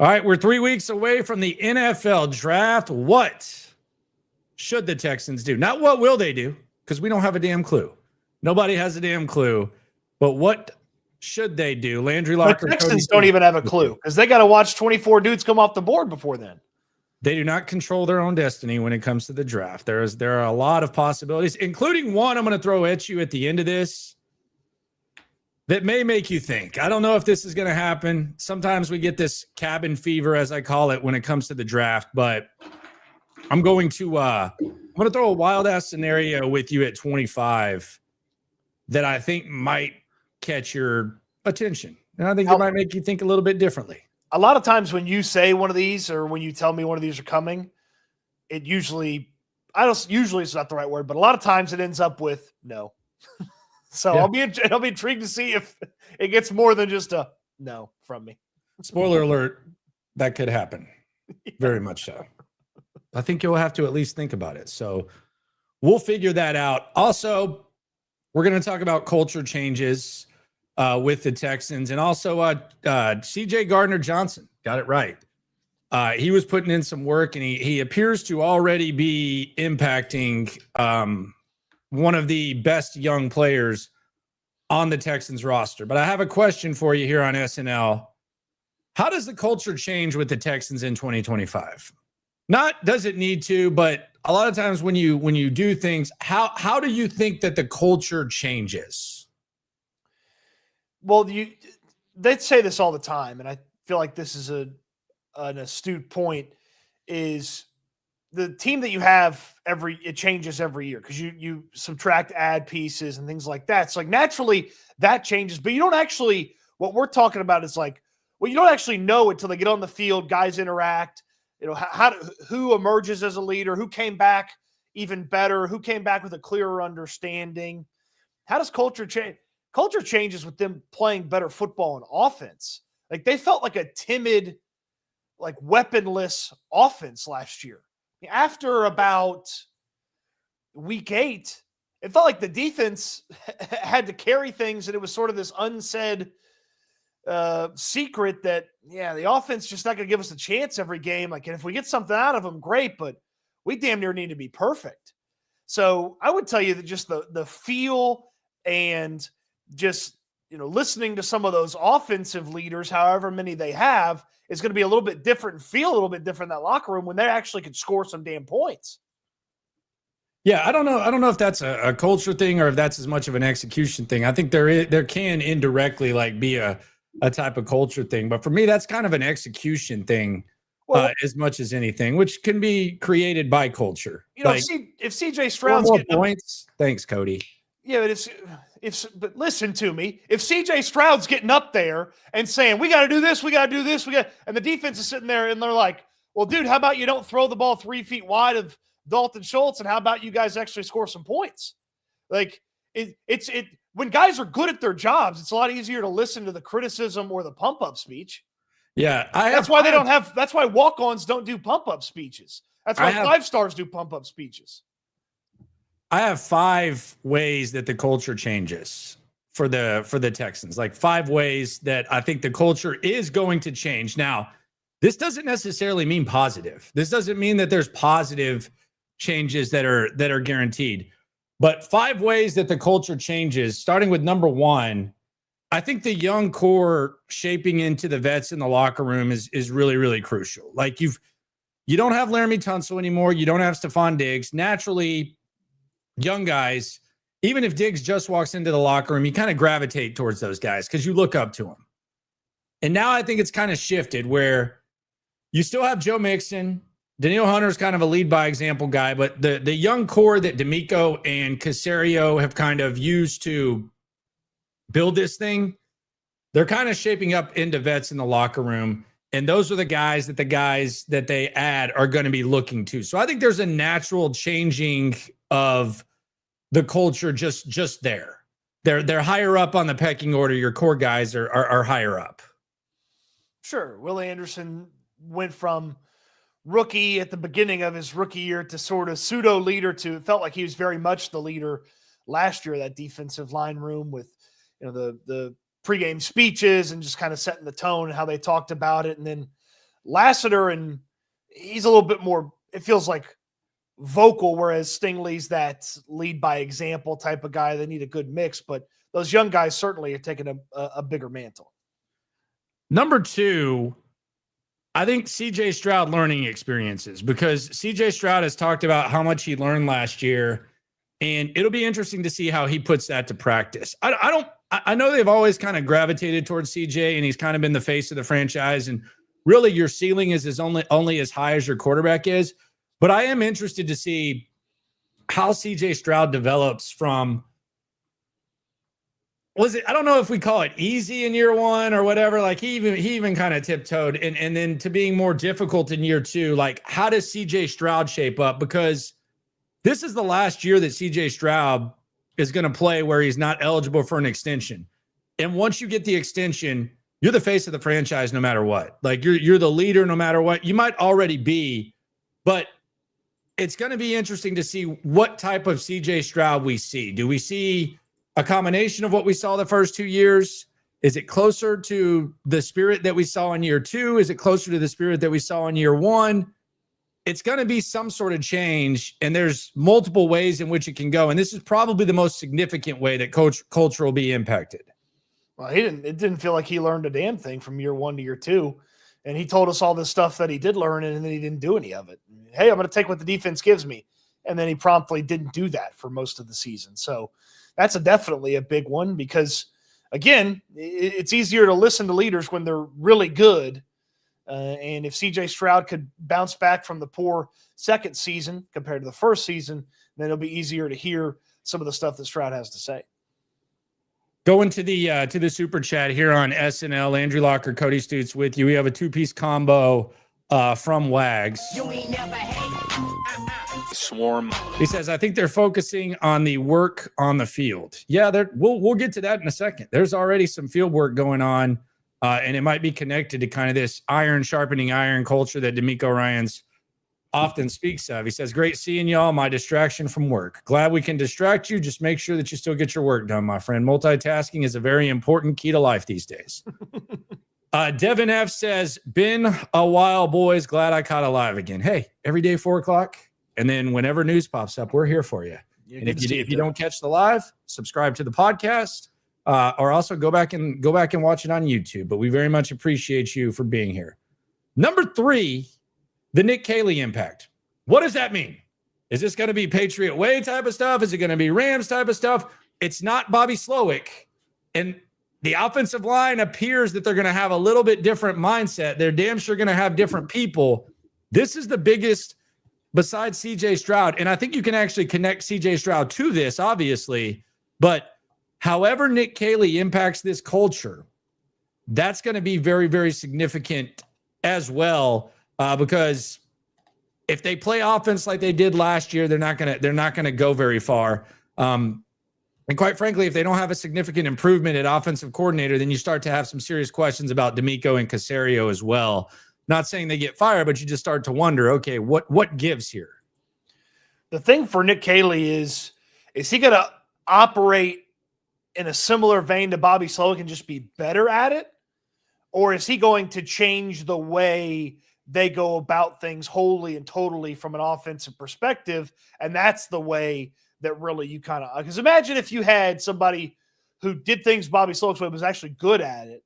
All right, we're 3 weeks away from the NFL draft. What should the Texans do? Not what will they do, because we don't have a damn clue. Nobody has a damn clue. But what should they do? Landry Locker. The Texans don't even have a clue because they got to watch 24 dudes come off the board before then. They do not control their own destiny when it comes to the draft. There are a lot of possibilities, including one I'm going to throw at you at the end of this that may make you think. I don't know if this is going to happen. Sometimes we get this cabin fever, as I call it, when it comes to the draft. But I'm going to throw a wild ass scenario with you at 25 that I think might catch your attention, and I think it might make you think a little bit differently. A lot of times when you say one of these, or when you tell me one of these are coming, it usually it's not the right word, but a lot of times it ends up with no. So yeah. I'll be intrigued to see if it gets more than just a no from me. Spoiler alert, that could happen. Yeah. Very much so. I think you'll have to at least think about it. So we'll figure that out. Also, we're going to talk about culture changes with the Texans, and also CJ Gardner-Johnson got it right. He was putting in some work, and he appears to already be impacting one of the best young players on the Texans roster. But I have a question for you here on SNL. How does the culture change with the Texans in 2025? Not does it need to, but a lot of times when you do things, how do you think that the culture changes? Well, they say this all the time, and I feel like this is an astute point, is the team that you have it changes every year because you subtract ad pieces and things like that. So like naturally that changes, but you don't actually, what we're talking about is like, well, you don't actually know until they get on the field, guys interact, who emerges as a leader, who came back even better, who came back with a clearer understanding. How does culture change? Culture changes with them playing better football and offense. Like they felt like a timid, like weaponless offense last year. After about week 8, it felt like the defense had to carry things, and it was sort of this unsaid secret that, the offense just not going to give us a chance every game. Like, and if we get something out of them, great, but we damn near need to be perfect. So I would tell you that just the feel and just, listening to some of those offensive leaders, however many they have, is going to be a little bit different and feel a little bit different in that locker room when they actually can score some damn points. Yeah, I don't know if that's a culture thing or if that's as much of an execution thing. I think there can indirectly like be a type of culture thing, but for me, that's kind of an execution thing as much as anything, which can be created by culture. Like, if CJ Stroud's getting points, thanks, Cody. Yeah, but listen to me. If CJ Stroud's getting up there and saying, we got to do this, and the defense is sitting there and they're like, well, dude, how about you don't throw the ball 3 feet wide of Dalton Schultz, and how about you guys actually score some points? Like it's when guys are good at their jobs, it's a lot easier to listen to the criticism or the pump up speech. Yeah, that's why walk-ons don't do pump up speeches. That's why 5-stars do pump up speeches. I have 5 ways that the culture changes for the Texans. Like 5 ways that I think the culture is going to change. Now, this doesn't necessarily mean positive. This doesn't mean that there's positive changes that are guaranteed. But 5 ways that the culture changes, starting with number 1, I think the young core shaping into the vets in the locker room is really, really crucial. Like you don't have Laramie Tunsil anymore. You don't have Stephon Diggs. Naturally, young guys, even if Diggs just walks into the locker room, you kind of gravitate towards those guys because you look up to them. And now I think it's kind of shifted where you still have Joe Mixon. Danielle Hunter's kind of a lead by example guy, but the young core that D'Amico and Caserio have kind of used to build this thing, they're kind of shaping up into vets in the locker room. And those are the guys that they add are going to be looking to. So I think there's a natural changing of the culture just there. They're higher up on the pecking order. Your core guys are higher up. Sure. Will Anderson went from rookie at the beginning of his rookie year to sort of pseudo leader to felt like he was very much the leader last year, that defensive line room with, the pregame speeches and just kind of setting the tone and how they talked about it. And then Lassiter, and he's a little bit more, it feels like, vocal, whereas Stingley's that lead by example type of guy. They need a good mix, but those young guys certainly are taking a bigger mantle. Number 2, I think CJ Stroud learning experiences, because CJ Stroud has talked about how much he learned last year, and it'll be interesting to see how he puts that to practice. I know they've always kind of gravitated towards CJ, and he's kind of been the face of the franchise, and really your ceiling is only as high as your quarterback is. But I am interested to see how CJ Stroud develops from, I don't know if we call it easy in year 1 or whatever. Like he even kind of tiptoed and then to being more difficult in year 2. Like, how does CJ Stroud shape up? Because this is the last year that CJ Stroud is going to play where he's not eligible for an extension. And once you get the extension, you're the face of the franchise no matter what. Like you're the leader no matter what. You might already be, but it's going to be interesting to see what type of CJ Stroud we see. Do we see a combination of what we saw the first 2 years? Is it closer to the spirit that we saw in year 2? Is it closer to the spirit that we saw in year 1? It's going to be some sort of change, and there's multiple ways in which it can go. And this is probably the most significant way that culture will be impacted. Well, it didn't feel like he learned a damn thing from year 1 to year 2. And he told us all this stuff that he did learn, and then he didn't do any of it. Hey, I'm going to take what the defense gives me. And then he promptly didn't do that for most of the season. So that's definitely a big one because, again, it's easier to listen to leaders when they're really good. And if CJ Stroud could bounce back from the poor second season compared to the first season, then it'll be easier to hear some of the stuff that Stroud has to say. Going to the super chat here on SNL, Landry Locker, Cody Stoots with you. We have a 2-piece combo from Wags. Swarm. He says, I think they're focusing on the work on the field. Yeah, we'll get to that in a second. There's already some field work going on, and it might be connected to kind of this iron sharpening iron culture that D'Amico Ryans often speaks of. He says, great seeing y'all. My distraction from work. Glad we can distract you. Just make sure that you still get your work done, my friend. Multitasking is a very important key to life these days. Devin F says, been a while, boys. Glad I caught alive again. Hey, every day, 4:00. And then whenever news pops up, we're here for you. And if you don't catch the live, subscribe to the podcast, or also go back and watch it on YouTube. But we very much appreciate you for being here. Number 3, the Nick Caley impact. What does that mean? Is this going to be Patriot Way type of stuff? Is it going to be Rams type of stuff? It's not Bobby Slowick. And the offensive line appears that they're going to have a little bit different mindset. They're damn sure going to have different people. This is the biggest besides CJ Stroud. And I think you can actually connect CJ Stroud to this, obviously. But however Nick Caley impacts this culture, that's going to be very, very significant as well. Because if they play offense like they did last year, they're not gonna go very far. And quite frankly, if they don't have a significant improvement at offensive coordinator, then you start to have some serious questions about D'Amico and Caserio as well. Not saying they get fired, but you just start to wonder, okay, what gives here? The thing for Nick Caley is he going to operate in a similar vein to Bobby Slowick and just be better at it? Or is he going to change the way they go about things wholly and totally from an offensive perspective? And that's the way that really you kind of – because imagine if you had somebody who did things Bobby Slowick's way was actually good at it.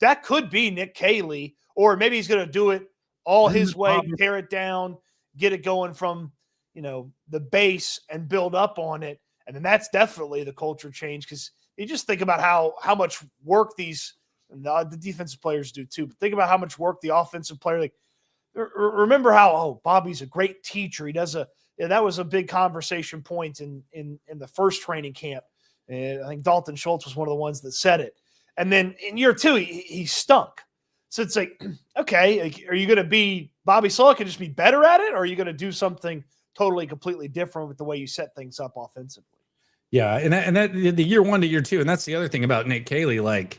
That could be Nick Caley, or maybe he's going to do it all his way, tear it down, get it going from, the base and build up on it. And then that's definitely the culture change, because you just think about how much work these the defensive players do too. But think about how much work the offensive player remember how Bobby's a great teacher. He does that was a big conversation point in the first training camp. And I think Dalton Schultz was one of the ones that said it. And then in year 2, he stunk. So it's like, okay, are you going to be Bobby Slowick and just be better at it, or are you going to do something totally, completely different with the way you set things up offensively? Yeah, and that the year 1 to year 2, and that's the other thing about Nick Caley. Like,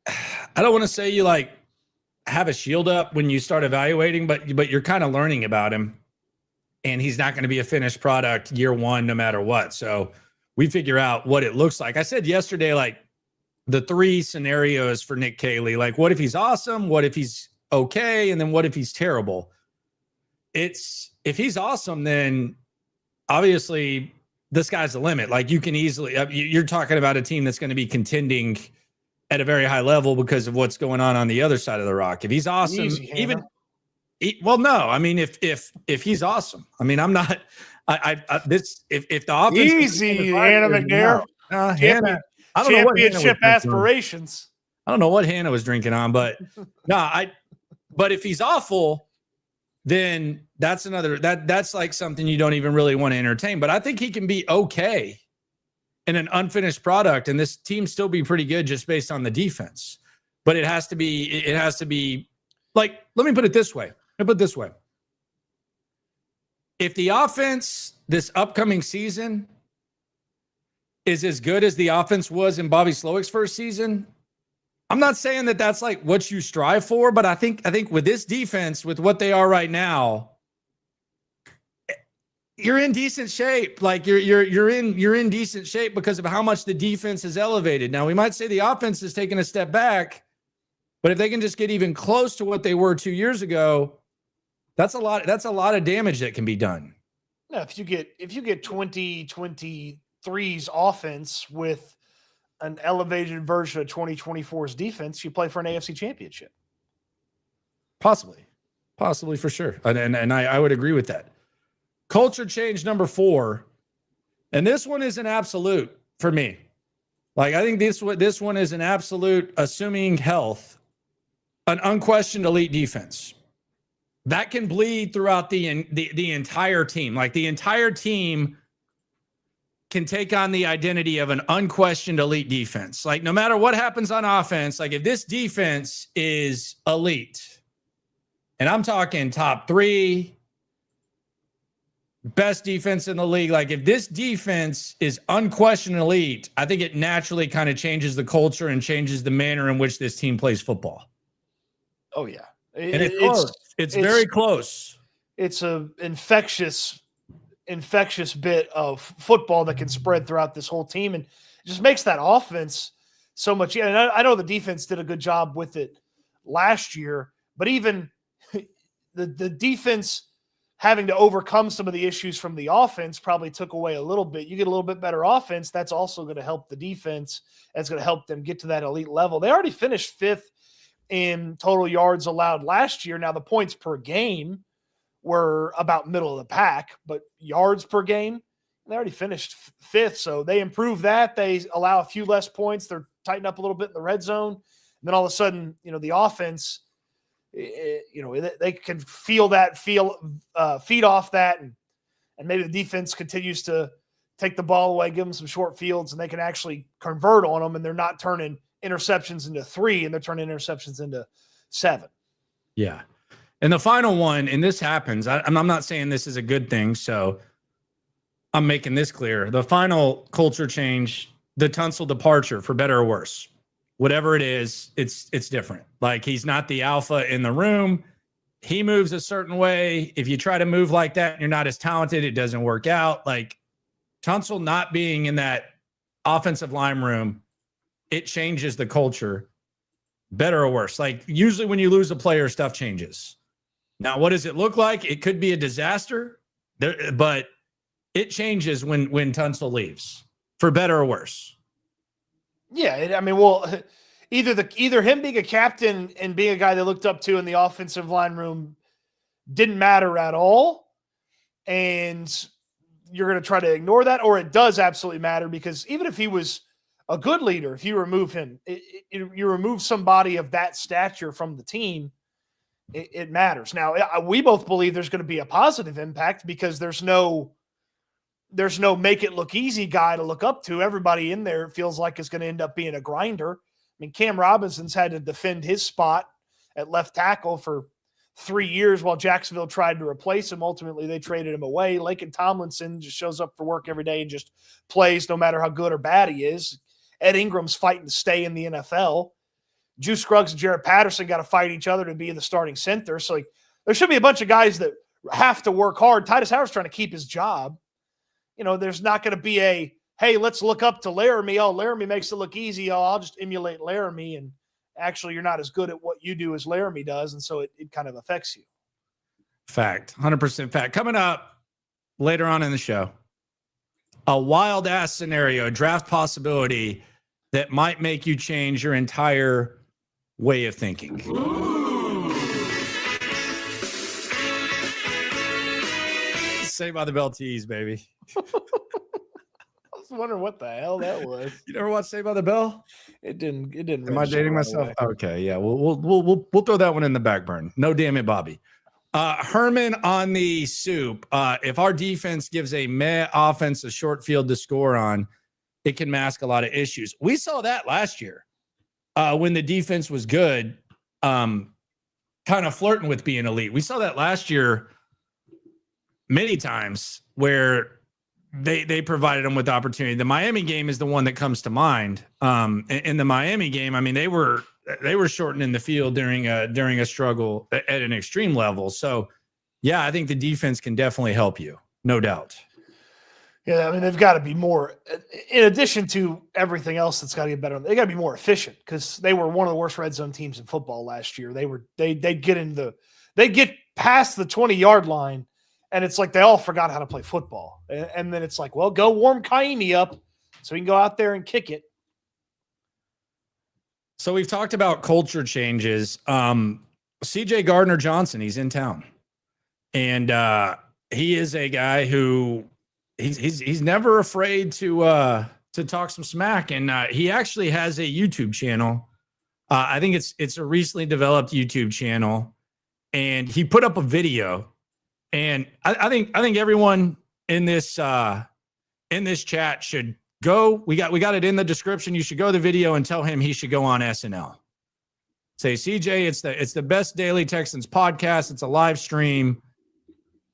I don't want to say you have a shield up when you start evaluating, but you're kind of learning about him, and he's not going to be a finished product year 1 no matter what. So we figure out what it looks like. I said yesterday, the 3 scenarios for Nick Caley. What if he's awesome? What if he's okay? And then what if he's terrible? If he's awesome, then obviously the sky's the limit. Like you can easily, you're talking about a team that's going to be contending at a very high level because of what's going on the other side of the rock. If he's awesome, well, no, I mean, if he's awesome, I mean, I'm not, if the offense easy, Hannah McNair, Hannah, I don't know what championship aspirations. I don't know what Hannah was drinking on, but but if he's awful, then that's like something you don't even really want to entertain. But I think he can be okay in an unfinished product, and this team still be pretty good just based on the defense. But it has to be like, let me put it this way. If the offense this upcoming season is as good as the offense was in Bobby Slowick's first season, I'm not saying that that's like what you strive for, but I think with this defense, with what they are right now, you're in decent shape. Like you're in decent shape because of how much the defense is elevated. Now we might say the offense is taking a step back, but if they can just get even close to what they were 2 years ago, that's a lot of damage that can be done. Yeah, if you get 2023's offense with an elevated version of 2024's defense, you play for an AFC championship. Possibly for sure. And I would agree with that. Culture change number 4. And this one is an absolute for me. Like, I think this one is an absolute, assuming health, an unquestioned elite defense. That can bleed throughout the entire team. Like the entire team can take on the identity of an unquestioned elite defense. Like no matter what happens on offense, like if this defense is elite, and I'm talking top 3, best defense in the league. Like if this defense is unquestioned elite, I think it naturally kind of changes the culture and changes the manner in which this team plays football. Oh yeah. And it's close. It's very close. It's a infectious bit of football that can spread throughout this whole team, and it just makes that offense so much. And I know the defense did a good job with it last year, but even the defense having to overcome some of the issues from the offense probably took away a little bit. You get a little bit better offense, that's also going to help the defense. That's going to help them get to that elite level. They already finished 5th in total yards allowed last year. Now the points per game were about middle of the pack, but yards per game, they already finished 5th. So they improved that. They allow a few less points. They're tightened up a little bit in the red zone. And then all of a sudden, the offense, they can feed off that. And maybe the defense continues to take the ball away, give them some short fields, and they can actually convert on them. And they're not turning interceptions into 3, and they're turning interceptions into 7. Yeah. And the final one, and this happens, I'm not saying this is a good thing, so I'm making this clear. The final culture change, the Tunsil departure, for better or worse, whatever it is, it's different. Like he's not the alpha in the room. He moves a certain way. If you try to move like that and you're not as talented, it doesn't work out. Like Tunsil not being in that offensive line room, it changes the culture, better or worse. Like usually when you lose a player, stuff changes. Now, what does it look like? It could be a disaster, but it changes when Tunsil leaves, for better or worse. Yeah, either him being a captain and being a guy they looked up to in the offensive line room didn't matter at all, and you're going to try to ignore that, or it does absolutely matter, because even if he was a good leader, if you remove him, you remove somebody of that stature from the team, it matters. Now, we both believe there's going to be a positive impact because there's no make it look easy guy to look up to. Everybody in there feels like is going to end up being a grinder. I mean, Cam Robinson's had to defend his spot at left tackle for 3 years while Jacksonville tried to replace him. Ultimately, they traded him away. Laken Tomlinson just shows up for work every day and just plays no matter how good or bad he is. Ed Ingram's fighting to stay in the NFL. Juice Scruggs and Jarrett Patterson got to fight each other to be in the starting center. So there should be a bunch of guys that have to work hard. Titus Howard's trying to keep his job. There's not going to be hey, let's look up to Laramie. Oh, Laramie makes it look easy. Oh, I'll just emulate Laramie and actually you're not as good at what you do as Laramie does, and so it kind of affects you. Fact, 100% fact. Coming up later on in the show, a wild ass scenario, a draft possibility that might make you change your entire way of thinking. Saved by the Bell tease, baby. I was wondering what the hell that was. You never watched Saved by the Bell? It didn't. Am I dating myself? Okay, yeah. We'll throw that one in the back burn. No, damn it, Bobby. Herman on the soup. If our defense gives a meh offense a short field to score on, it can mask a lot of issues. We saw that last year when the defense was good, kind of flirting with being elite. We saw that last year many times where they provided them with opportunity. The Miami game is the one that comes to mind. In the Miami game, I mean, they were shortening the field during a struggle at an extreme level. So, yeah, I think the defense can definitely help you, no doubt. Yeah, I mean, they've got to be more, in addition to everything else that's got to get better, they got to be more efficient because they were one of the worst red zone teams in football last year. They'd get past the 20-yard line, and it's like they all forgot how to play football. And then it's like, well, go warm Kaimi up so he can go out there and kick it. So we've talked about culture changes. CJ Gardner-Johnson, he's in town. And he is a guy who he's never afraid to talk some smack. And he actually has a YouTube channel. I think it's a recently developed YouTube channel. And he put up a video. And I think everyone in this chat should go. We got it in the description. You should go to the video and tell him he should go on SNL. Say, CJ, it's the best daily Texans podcast. It's a live stream.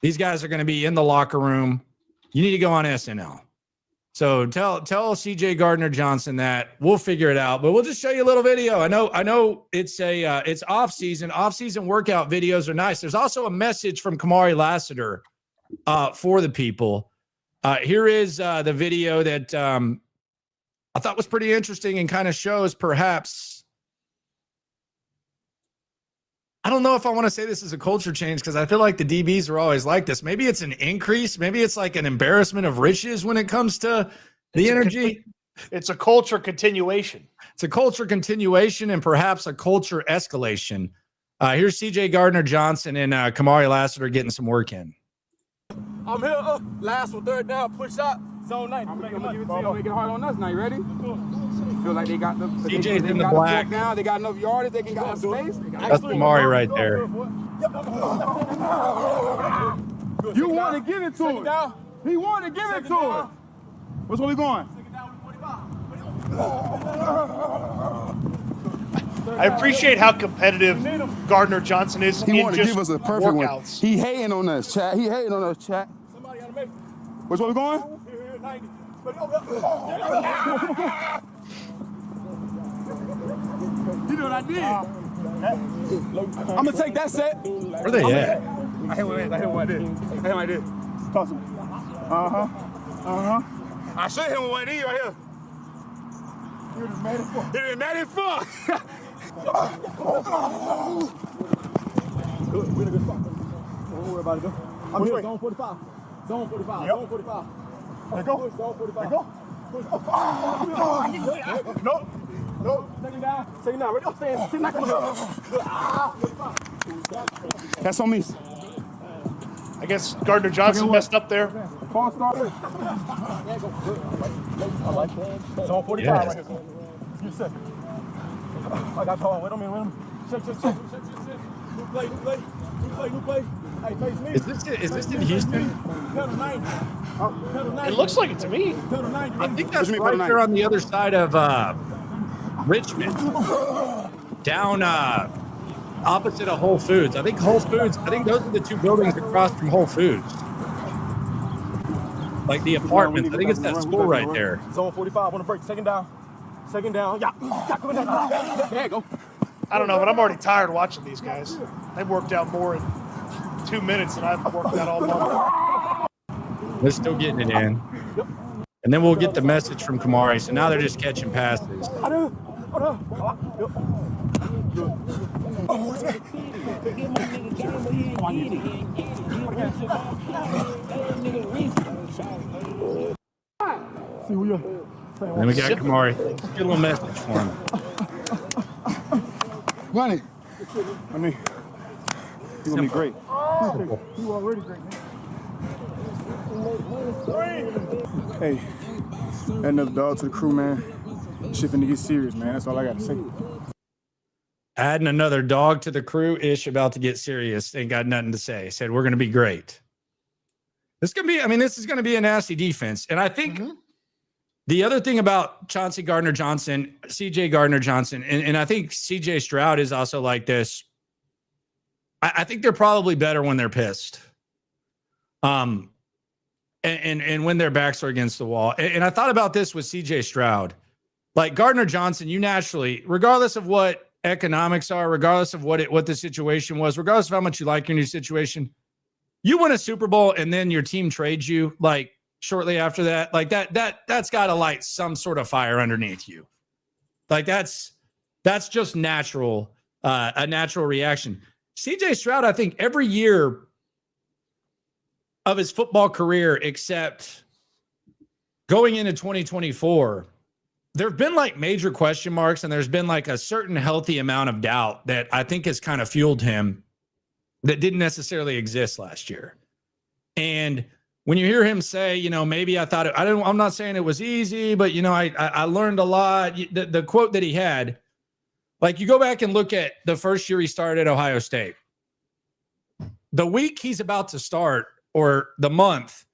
These guys are going to be in the locker room. You need to go on SNL. So tell CJ Gardner-Johnson that. We'll figure it out, but we'll just show you a little video. I know it's it's off season. Off season workout videos are nice. There's also a message from Kamari Lassiter for the people. Here is the video that I thought was pretty interesting and kind of shows perhaps. I don't know if I want to say this is a culture change because I feel like the DBs are always like this. Maybe it's an increase. Maybe it's like an embarrassment of riches when it comes to the energy. It's a culture continuation. It's a culture continuation and perhaps a culture escalation. Here's CJ Gardner-Johnson and Kamari Lassiter getting some work in. I'm here, last one, third down, push up, zone 9. I'm going to give it to you, make it hard on us now. You ready? Feel like they got the CJ's in the black. Now they got enough yardage, they can got space. That's Kamari right there. You want to give it to him. He want to give it to him. Which way we going? I appreciate how competitive Gardner-Johnson is. He want to give us a perfect one. He hating on us, chat. He hating on us, chat. Which way we going? You know what I did? I'm going to take that set. Where are they at? I hit one like this. Toss him. I should hit one of these right here. You just mad as fuck. You just mad as fuck. We're in a good spot. Don't worry about it, though. I'm here, zone 45. Zone 45. Yep. Zone 45. Let's go. Zone 45. Let's go. No. Second down. Ready? I'm saying, that's on me. I guess Gardner-Johnson messed up there. False start. I like that. Zone 45 right here. You set. I got hold on. Wait a minute. Check. New play. Hey, face me. Is this in Houston? It looks like it to me. I think that's right there on the other side of Richmond. Down opposite of Whole Foods. I think those are the two buildings across from Whole Foods. Like the apartments. I think it's that school right there. Zone 45 on the break. Second down. Yeah. There you go. I don't know, but I'm already tired watching these guys. They've worked out more in 2 minutes than I've worked out all month. They're still getting it in. And then we'll get the message from Kamari. So now they're just catching passes. See who you. Then we got Kamari. Get a little message for him. Ronnie. I mean, he's gonna be great. You already great, man. Hey, add another dog to the crew, man. Shit finna get serious, man. That's all I gotta say. Adding another dog to the crew. Ish about to get serious. Ain't got nothing to say. Said we're going to be great. This is going to be a nasty defense. And I think the other thing about Chauncey Gardner-Johnson, CJ Gardner-Johnson, and I think CJ Stroud is also like this. I think they're probably better when they're pissed. And when their backs are against the wall. And I thought about this with CJ Stroud. Like Gardner-Johnson, you naturally, regardless of what economics are, regardless of what the situation was, regardless of how much you like your new situation, you win a Super Bowl and then your team trades you like shortly after that. Like that's got to light some sort of fire underneath you. Like that's just natural, a natural reaction. CJ Stroud, I think every year of his football career, except going into 2024, there have been like major question marks, and there's been like a certain healthy amount of doubt that I think has kind of fueled him that didn't necessarily exist last year. And when you hear him say, you know, maybe I'm not saying it was easy, but you know, I learned a lot. The quote that he had, like you go back and look at the first year he started at Ohio State, the week he's about to start or the month,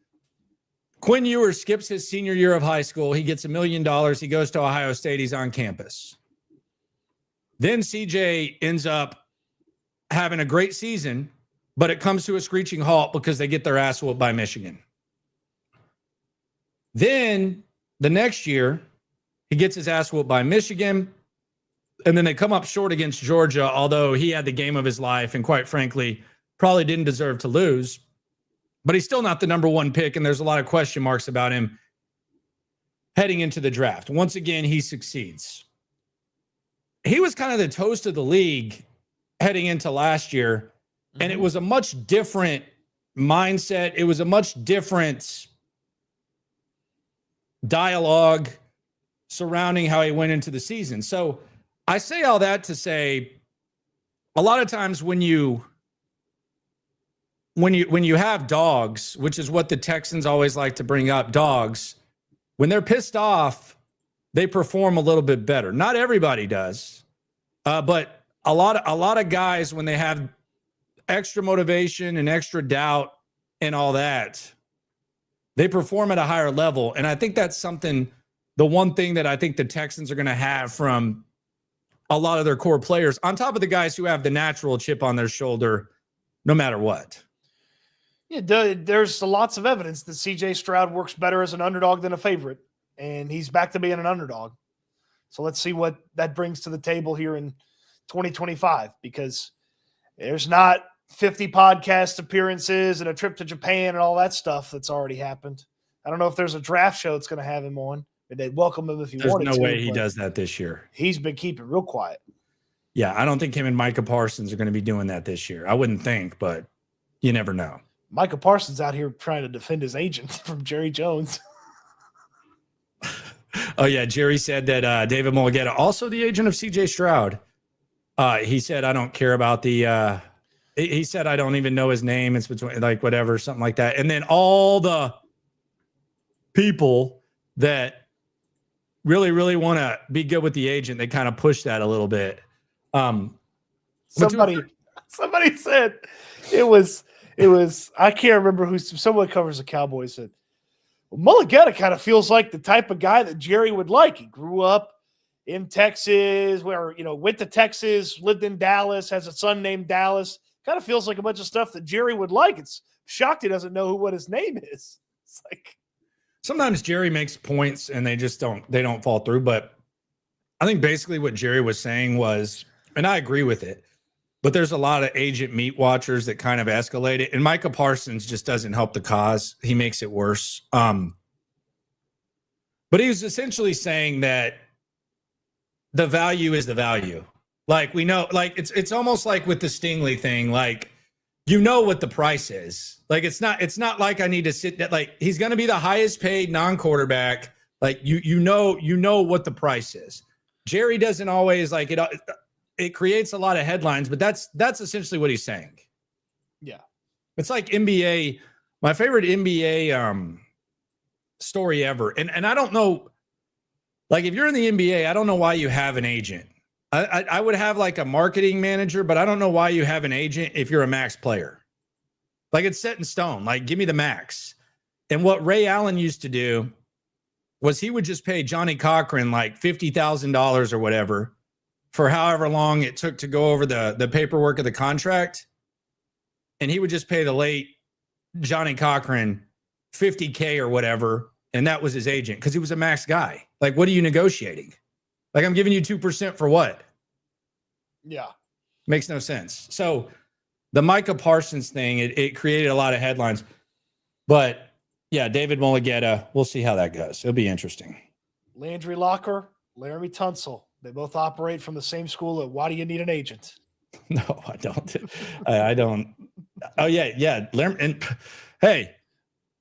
Quinn Ewers skips his senior year of high school. He gets $1 million. He goes to Ohio State. He's on campus. Then CJ ends up having a great season, but it comes to a screeching halt because they get their ass whooped by Michigan. Then the next year, he gets his ass whooped by Michigan, and then they come up short against Georgia, although he had the game of his life and quite frankly, probably didn't deserve to lose. But he's still not the number one pick, and there's a lot of question marks about him heading into the draft. Once again, he succeeds. He was kind of the toast of the league heading into last year, and it was a much different mindset. It was a much different dialogue surrounding how he went into the season. So I say all that to say, a lot of times when you have dogs, which is what the Texans always like to bring up, dogs, when they're pissed off, they perform a little bit better. Not everybody does, but a lot of guys, when they have extra motivation and extra doubt and all that, they perform at a higher level. And I think that's something, the one thing that I think the Texans are going to have from a lot of their core players, on top of the guys who have the natural chip on their shoulder, no matter what. Yeah, there's lots of evidence that CJ Stroud works better as an underdog than a favorite, and he's back to being an underdog. So let's see what that brings to the table here in 2025, because there's not 50 podcast appearances and a trip to Japan and all that stuff that's already happened. I don't know if there's a draft show that's going to have him on. They'd welcome him if he wanted to. There's no way he does that this year. He's been keeping real quiet. Yeah, I don't think him and Micah Parsons are going to be doing that this year. I wouldn't think, but you never know. Micah Parsons out here trying to defend his agent from Jerry Jones. Oh, yeah. Jerry said that David Mulligetta, also the agent of CJ Stroud, he said, I don't care about the he said, I don't even know his name. It's between like whatever, something like that. And then all the people that really, really want to be good with the agent, they kind of push that a little bit. Somebody said it was I can't remember who, someone covers the Cowboys said, well, Mulligetta kind of feels like the type of guy that Jerry would like. He grew up in Texas, went to Texas, lived in Dallas, has a son named Dallas. Kind of feels like a bunch of stuff that Jerry would like. It's shocked he doesn't know what his name is. It's like sometimes Jerry makes points and they don't fall through. But I think basically what Jerry was saying was, and I agree with it, but there's a lot of agent meat watchers that kind of escalate it. And Micah Parsons just doesn't help the cause. He makes it worse. But he was essentially saying that the value is the value. Like we know, like it's almost like with the Stingley thing, like you know what the price is. Like it's not like I need to sit that, like he's going to be the highest paid non-quarterback. Like you know what the price is. Jerry doesn't always like it. It creates a lot of headlines, but that's essentially what he's saying. Yeah. It's like NBA, my favorite NBA story ever. And I don't know, like if you're in the NBA, I don't know why you have an agent. I would have like a marketing manager, but I don't know why you have an agent if you're a max player. Like it's set in stone. Like give me the max. And what Ray Allen used to do was he would just pay Johnny Cochran like $50,000 or whatever for however long it took to go over the paperwork of the contract. And he would just pay the late Johnny Cochran $50K or whatever. And that was his agent because he was a max guy. Like, what are you negotiating? Like, I'm giving you 2% for what? Yeah. Makes no sense. So the Micah Parsons thing, it created a lot of headlines. But yeah, David Mulligetta, we'll see how that goes. It'll be interesting. Landry Locker, Laramie Tunsil. They both operate from the same school of why do you need an agent? No, I don't. I don't. Oh, yeah. And hey,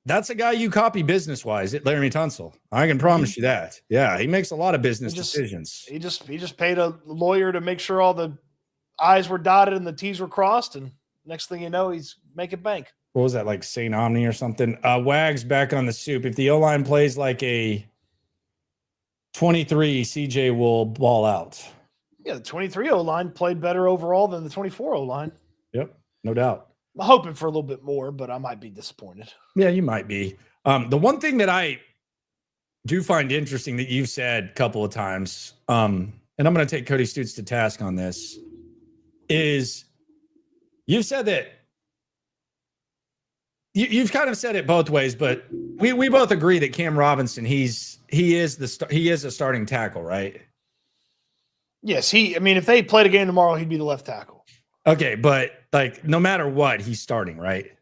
that's a guy you copy business-wise at Laramie Tunsil. I can promise you that. Yeah, he makes a lot of business decisions. He just paid a lawyer to make sure all the I's were dotted and the T's were crossed, and next thing you know, he's making bank. What was that, like St. Omni or something? Wags back on the soup. If the O-line plays like a 23, CJ will ball out. Yeah, the 23 O-line played better overall than the 24 O-line. Yep, no doubt. I'm hoping for a little bit more, but I might be disappointed. Yeah, you might be. The one thing that I do find interesting that you've said a couple of times, and I'm going to take Cody Stoots to task on this, is you've said that you've kind of said it both ways, but we both agree that Cam Robinson, he is a starting tackle, right? Yes, if they played a game tomorrow, he'd be the left tackle. Okay, but like no matter what, he's starting, right?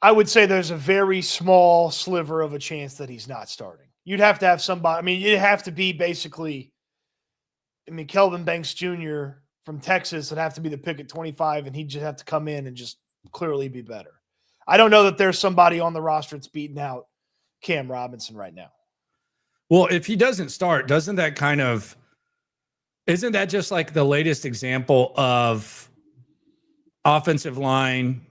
I would say there's a very small sliver of a chance that he's not starting. You'd have to have somebody. It'd have to be basically. Kelvin Banks Jr. from Texas would have to be the pick at 25, and he'd just have to come in and just clearly be better. I don't know that there's somebody on the roster that's beating out Cam Robinson right now. Well, if he doesn't start, isn't that just like the latest example of offensive line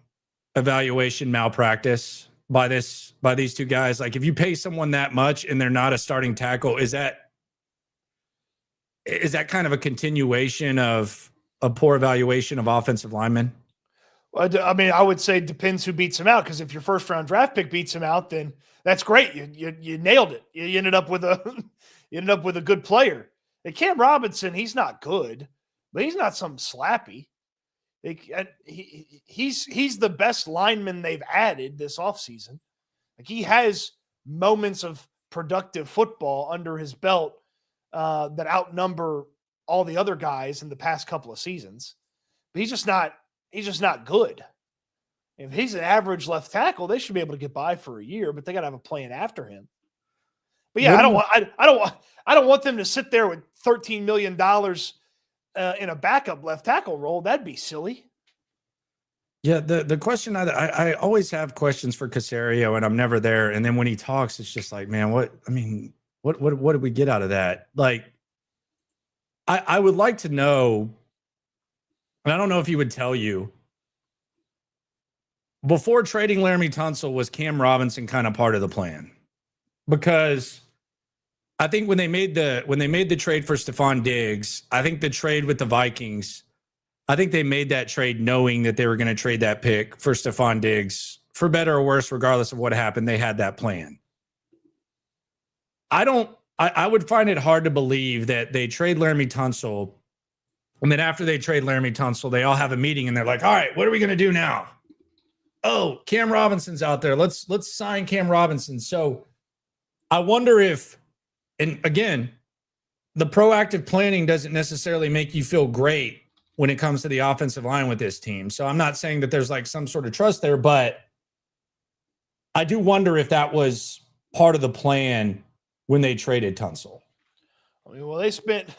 evaluation malpractice by these two guys? Like if you pay someone that much and they're not a starting tackle, is that kind of a continuation of a poor evaluation of offensive linemen? Well, I would say it depends who beats him out, because if your first round draft pick beats him out, then that's great. You nailed it. You ended up with a good player. And Cam Robinson, he's not good, but he's not some slappy. He's the best lineman they've added this offseason. Like he has moments of productive football under his belt that outnumber all the other guys in the past couple of seasons. But he's just not good. If he's an average left tackle, they should be able to get by for a year, but they got to have a plan after him. But yeah, I don't want them to sit there with $13 million in a backup left tackle role. That'd be silly. Yeah, the question I always have questions for Caserio, and I'm never there. And then when he talks, it's just like, man, what did we get out of that? Like, I would like to know, and I don't know if he would tell you, before trading Laramie Tunsil, was Cam Robinson kind of part of the plan? Because I think when they made the trade for Stephon Diggs, I think the trade with the Vikings, I think they made that trade knowing that they were going to trade that pick for Stephon Diggs, for better or worse, regardless of what happened. They had that plan. I would find it hard to believe that they trade Laramie Tunsil, and then after they trade Laramie Tunsil, they all have a meeting and they're like, all right, what are we going to do now? Oh, Cam Robinson's out there. Let's sign Cam Robinson. So I wonder if, and again, the proactive planning doesn't necessarily make you feel great when it comes to the offensive line with this team. So I'm not saying that there's like some sort of trust there, but I do wonder if that was part of the plan when they traded Tunsil. Well, they spent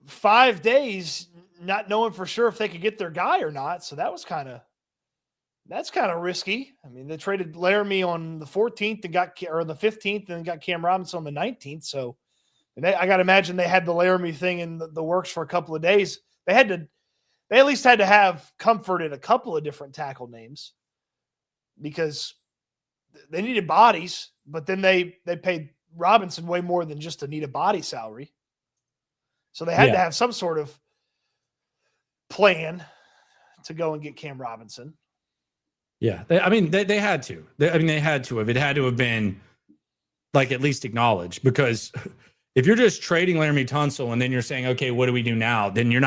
5 days not knowing for sure if they could get their guy or not. So that's kind of risky. I mean, they traded Laramie on the 14th and or the 15th and got Cam Robinson on the 19th. So I got to imagine they had the Laramie thing in the works for a couple of days. They at least had to have comfort in a couple of different tackle names because they needed bodies, but then they paid Robinson way more than just a need a body salary. So they had to have some sort of plan to go and get Cam Robinson. Yeah. They had to. They had to have. It had to have been like at least acknowledged, because if you're just trading Laramie Tunsil and then you're saying, okay, what do we do now? Then you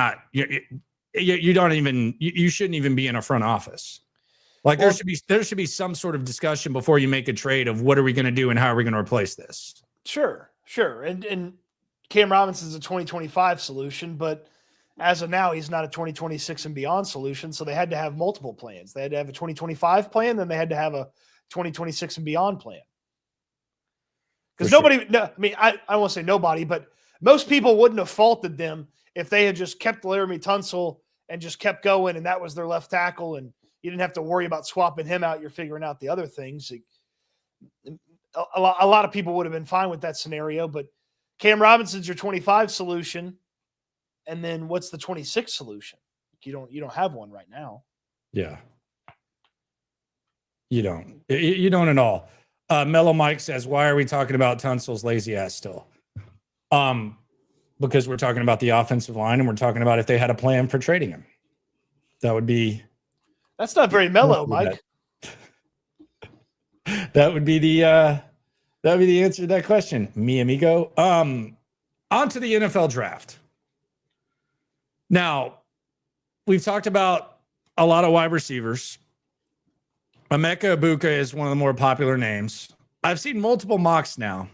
shouldn't even be in a front office. Like there should be some sort of discussion before you make a trade of what are we going to do and how are we going to replace this? Sure. And Cam Robinson's a 2025 solution, but as of now, he's not a 2026 and beyond solution. So they had to have multiple plans. They had to have a 2025 plan, then they had to have a 2026 and beyond plan. Because I won't say nobody, but most people wouldn't have faulted them if they had just kept Laramie Tunsil and just kept going, and that was their left tackle, and you didn't have to worry about swapping him out. You're figuring out the other things. A lot of people would have been fine with that scenario, but Cam Robinson's your 25 solution, and then what's the 26 solution? You don't have one right now. Yeah, you don't. You don't at all. Mellow Mike says, "Why are we talking about Tunsil's lazy ass still?" Because we're talking about the offensive line, and we're talking about if they had a plan for trading him. That's not very mellow, Mike. That would be the answer to that question, mi amigo. On to the NFL draft. Now, we've talked about a lot of wide receivers. Emeka Egbuka is one of the more popular names. I've seen multiple mocks now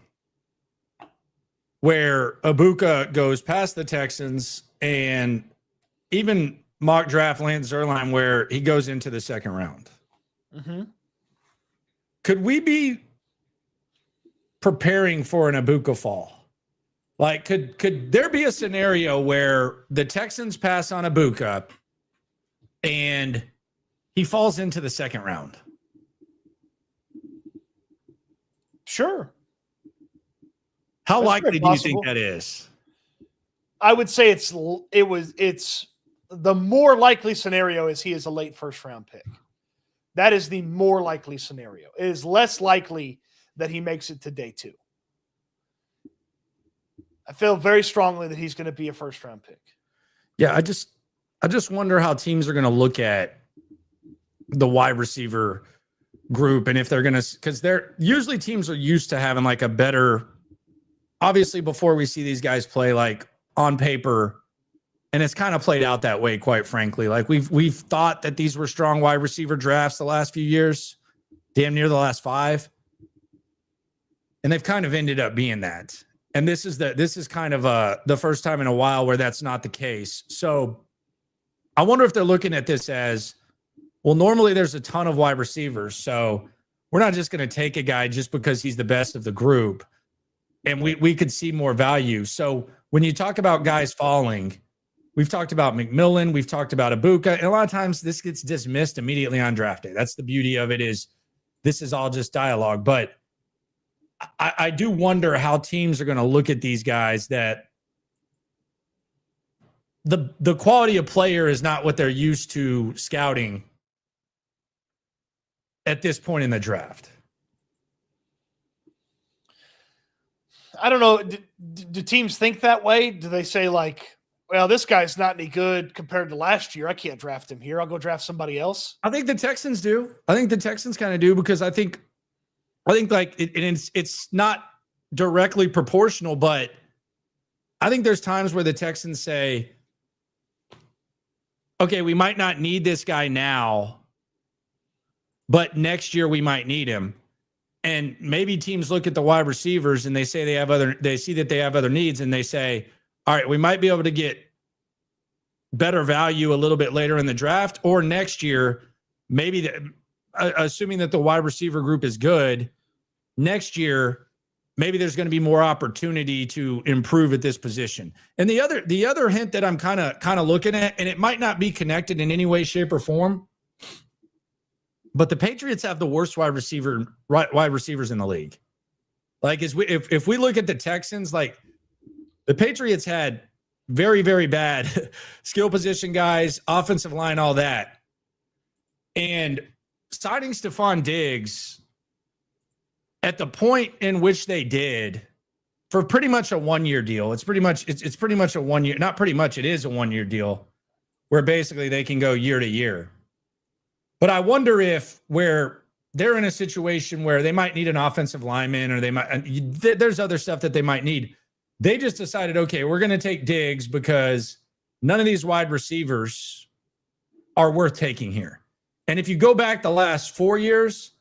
where Egbuka goes past the Texans, and even mock draft Lance Zierlein where he goes into the second round. Mm-hmm. Could we be preparing for an Egbuka fall? Like, could there be a scenario where the Texans pass on Egbuka and he falls into the second round? Sure. How That's likely do you think possible. that is? I would say it's the more likely scenario is he is a late first round pick. That is the more likely scenario. It is less likely that he makes it to day 2. I feel very strongly that he's going to be a first round pick. Yeah, I just wonder how teams are going to look at the wide receiver group, and if they're going to, because they're usually teams are used to having like a better, obviously before we see these guys play, like on paper, and it's kind of played out that way, quite frankly. Like we've thought that these were strong wide receiver drafts the last few years, damn near the last 5, and they've kind of ended up being that. And this is kind of the first time in a while where that's not the case. So I wonder if they're looking at this as, well, normally there's a ton of wide receivers, so we're not just going to take a guy just because he's the best of the group, and we could see more value. So when you talk about guys falling, we've talked about McMillan, we've talked about Egbuka, and a lot of times this gets dismissed immediately on draft day. That's the beauty of it, is this is all just dialogue. But I do wonder how teams are going to look at these guys, that the quality of player is not what they're used to scouting at this point in the draft. I don't know. Do teams think that way? Do they say like, well, this guy's not any good compared to last year, I can't draft him here, I'll go draft somebody else? I think the Texans do. I think the Texans kind of do, because I think like it's not directly proportional, but I think there's times where the Texans say, okay, we might not need this guy now, but next year we might need him. And maybe teams look at the wide receivers and they say they see that they have other needs, and they say, all right, we might be able to get better value a little bit later in the draft, or next year, maybe assuming that the wide receiver group is good, next year maybe there's going to be more opportunity to improve at this position. And the other hint that I'm kind of looking at, and it might not be connected in any way, shape, or form, but the Patriots have the worst wide receivers in the league. Like, if we look at the Texans, like the Patriots had very, very bad skill position guys, offensive line, all that. And signing Stephon Diggs at the point in which they did for pretty much a 1-year deal. It's pretty much a 1 year, not pretty much, it is a 1-year deal where basically they can go year to year. But I wonder if where they're in a situation where they might need an offensive lineman or there's other stuff that they might need. They just decided, okay, we're going to take Diggs because none of these wide receivers are worth taking here. And if you go back the last 4 years,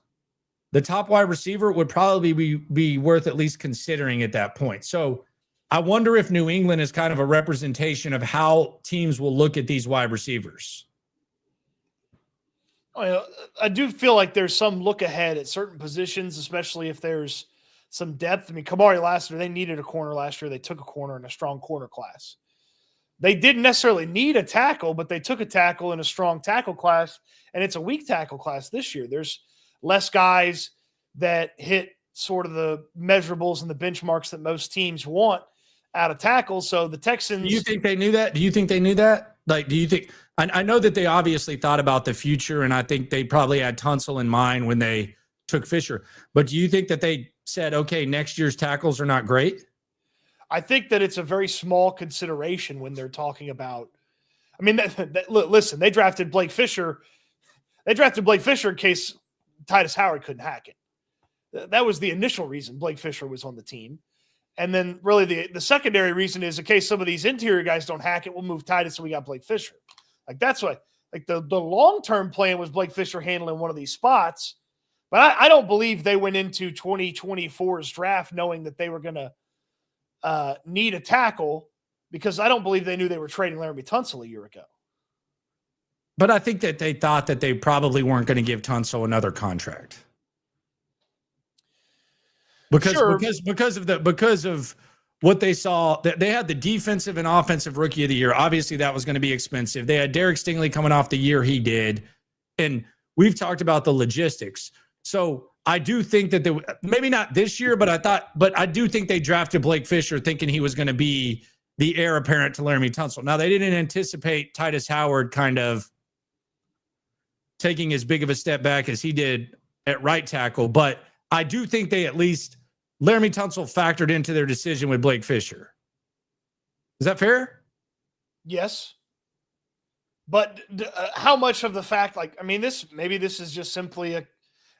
the top wide receiver would probably be worth at least considering at that point. So I wonder if New England is kind of a representation of how teams will look at these wide receivers. I do feel like there's some look ahead at certain positions, especially if there's some depth. I mean, Kamari last year, they needed a corner last year. They took a corner in a strong corner class. They didn't necessarily need a tackle, but they took a tackle in a strong tackle class, and it's a weak tackle class this year. There's less guys that hit sort of the measurables and the benchmarks that most teams want out of tackles. So the Texans. Do you think they knew that? Do you think they knew that? Like, do you think – I know that they obviously thought about the future, and I think they probably had Tunsil in mind when they took Fisher. But do you think that they said, okay, next year's tackles are not great? I think that it's a very small consideration when they're talking about – I mean, listen, they drafted Blake Fisher. They drafted Blake Fisher in case Titus Howard couldn't hack it. That was the initial reason Blake Fisher was on the team. And then really the secondary reason is in case some of these interior guys don't hack it, we'll move Titus and we got Blake Fisher. Like that's what like the long-term plan was Blake Fisher handling one of these spots. But I don't believe they went into 2024's draft knowing that they were going to need a tackle because I don't believe they knew they were trading Laramie Tunsil a year ago. But I think that they thought that they probably weren't going to give Tunsil another contract. Because of what they saw, they had the defensive and offensive rookie of the year. Obviously, that was going to be expensive. They had Derek Stingley coming off the year he did, and we've talked about the logistics. So I do think that maybe not this year, but I do think they drafted Blake Fisher thinking he was going to be the heir apparent to Laramie Tunsil. Now they didn't anticipate Titus Howard kind of taking as big of a step back as he did at right tackle, but I do think they at least. Laramie Tunsil factored into their decision with Blake Fisher. Is that fair? Yes. But how much of the fact, like, I mean, this is just simply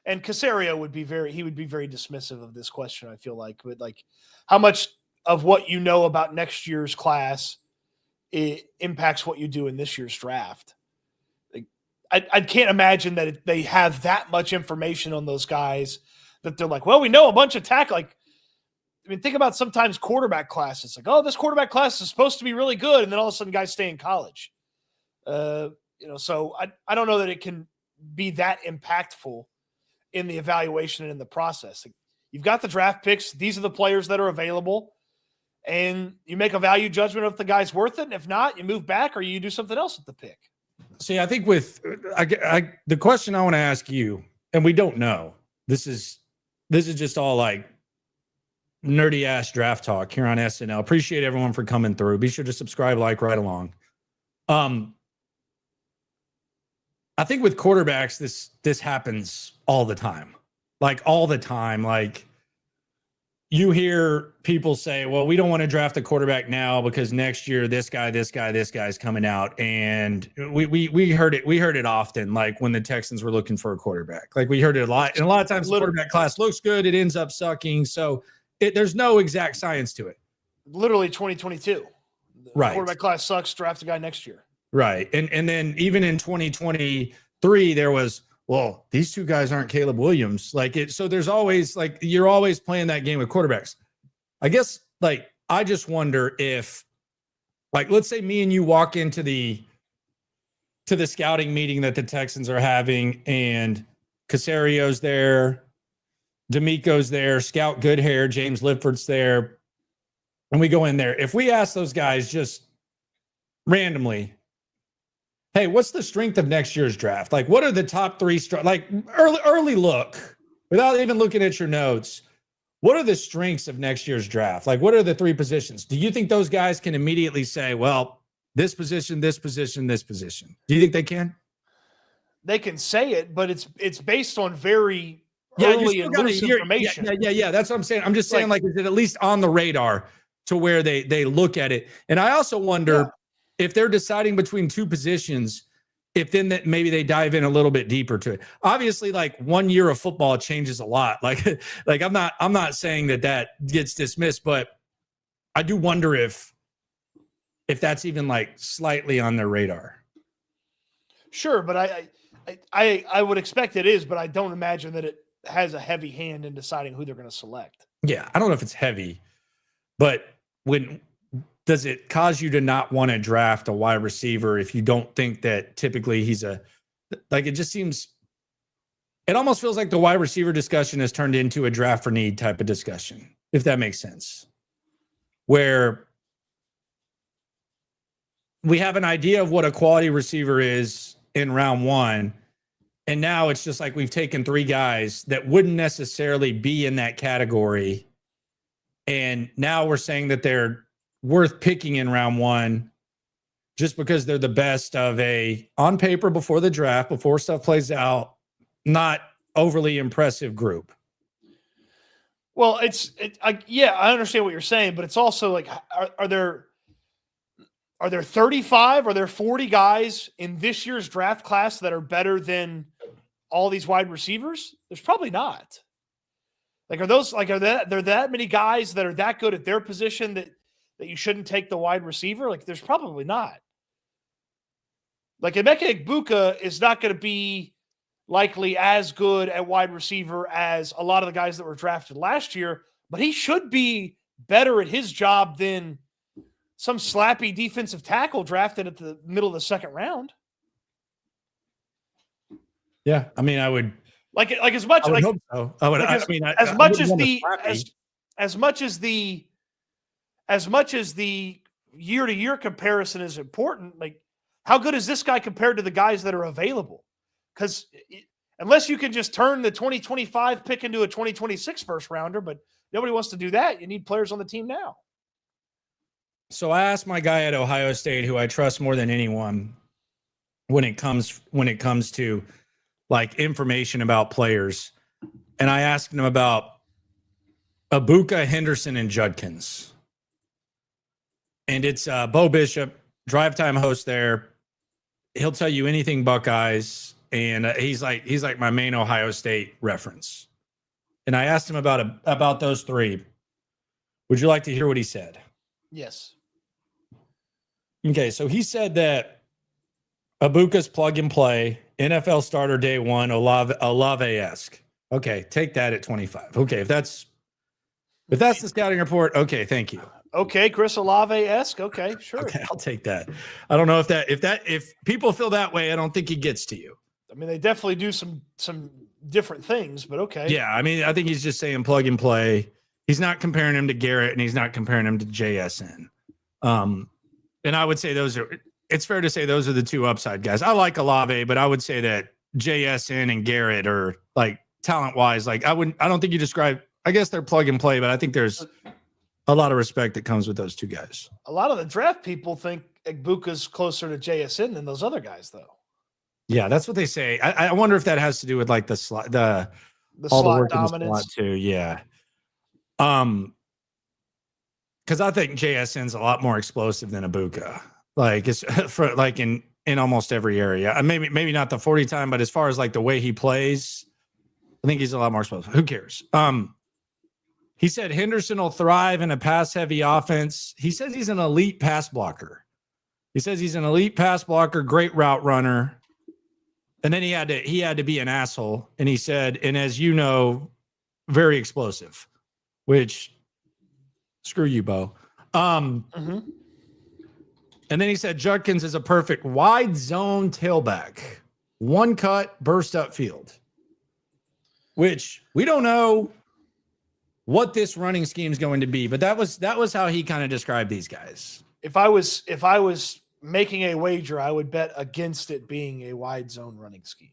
and Caserio would be very dismissive of this question, I feel like, but like how much of what you know about next year's class it impacts what you do in this year's draft. Like, I can't imagine that they have that much information on those guys that they're like, well, we know a bunch of tackle. Like, I mean, think about sometimes quarterback classes. Like, oh, this quarterback class is supposed to be really good, and then all of a sudden guys stay in college. So I don't know that it can be that impactful in the evaluation and in the process. Like, you've got the draft picks. These are the players that are available, and you make a value judgment if the guy's worth it. And if not, you move back or you do something else with the pick. See, I think the question I want to ask you, and we don't know, this is just all like nerdy ass draft talk here on SNL. Appreciate everyone for coming through. Be sure to subscribe, like, right along. I think with quarterbacks, this happens all the time. Like all the time. Like you hear people say, well, we don't want to draft a quarterback now because next year this guy's coming out. And we heard it often, like when the Texans were looking for a quarterback. Like we heard it a lot. And a lot of times the quarterback class looks good, it ends up sucking. So there's no exact science to it. Literally 2022. Right. Quarterback class sucks, draft a guy next year. Right. And then even in 2023, there was, well, these two guys aren't Caleb Williams. So there's always like, you're always playing that game with quarterbacks. I guess like, I just wonder if like, let's say me and you walk into the scouting meeting that the Texans are having and Caserio's there, D'Amico's there, Scout Goodhair, James Lifford's there, and we go in there. If we ask those guys just randomly, hey, what's the strength of next year's draft? Like, what are the top three? Like early look, without even looking at your notes. What are the strengths of next year's draft? Like, what are the three positions? Do you think those guys can immediately say, well, this position, this position, this position? Do you think they can? They can say it, but it's based on very early and loose information. Yeah. That's what I'm saying. I'm just saying, like, is it at least on the radar to where they look at it? And I also wonder if they're deciding between two positions, if then that maybe they dive in a little bit deeper to it. Obviously, like 1 year of football changes a lot. Like I'm not saying that gets dismissed, but I do wonder if that's even like slightly on their radar. Sure, but I would expect it is, but I don't imagine that it has a heavy hand in deciding who they're going to select. Yeah, I don't know if it's heavy, but does it cause you to not want to draft a wide receiver if you don't think that typically he's it just seems, it almost feels like the wide receiver discussion has turned into a draft for need type of discussion, if that makes sense, where we have an idea of what a quality receiver is in round one. And now it's just like we've taken three guys that wouldn't necessarily be in that category. And now we're saying that they're worth picking in round one just because they're the best of on paper before the draft, before stuff plays out, not overly impressive group. Well, I understand what you're saying, but it's also like, are there 35, are there 40 guys in this year's draft class that are better than all these wide receivers? There's probably not. Like, are there that many guys that are that good at their position that you shouldn't take the wide receiver? Like, there's probably not. Like, Emeka Egbuka is not going to be likely as good at wide receiver as a lot of the guys that were drafted last year, but he should be better at his job than some slappy defensive tackle drafted at the middle of the second round. Yeah, I mean, I would as much. I would hope so. I would. Like as much as the year-to-year comparison is important. Like, how good is this guy compared to the guys that are available? Because unless you can just turn the 2025 pick into a 2026 first rounder, but nobody wants to do that. You need players on the team now. So I asked my guy at Ohio State, who I trust more than anyone when it comes to like information about players, and I asked him about Egbuka, Henderson, and Judkins. And it's Bo Bishop, drive time host there. He'll tell you anything Buckeyes, and he's like my main Ohio State reference. And I asked him about those three. Would you like to hear what he said? Yes. Okay, so he said that Egbuka's plug and play, NFL starter day one, Olave-esque. Okay, take that at 25. Okay, if that's the scouting report, okay, thank you. Okay, Chris Olave-esque. Okay, sure. Okay, I'll take that. I don't know if people feel that way, I don't think he gets to you. I mean, they definitely do some different things, but okay. Yeah, I mean, I think he's just saying plug and play. He's not comparing him to Garrett, and he's not comparing him to JSN. And I would say it's fair to say those are the two upside guys. I like Olave, but I would say that JSN and Garrett are like talent-wise, like I don't think you describe, I guess they're plug and play, but I think there's a lot of respect that comes with those two guys. A lot of the draft people think Egbuka's closer to JSN than those other guys, though. Yeah, that's what they say. I wonder if that has to do with like the slot dominance too. Yeah. Because I think JSN's a lot more explosive than Egbuka. Like it's for like in almost every area. Maybe not the 40 time, but as far as like the way he plays, I think he's a lot more explosive. Who cares? He said Henderson will thrive in a pass-heavy offense. He says he's an elite pass blocker. Great route runner. And then he had to be an asshole. And he said, and as you know, very explosive, which screw you, Bo. And then he said Judkins is a perfect wide zone tailback, one cut, burst up field, which we don't know what this running scheme is going to be. But that was how he kind of described these guys. If I was making a wager, I would bet against it being a wide zone running scheme.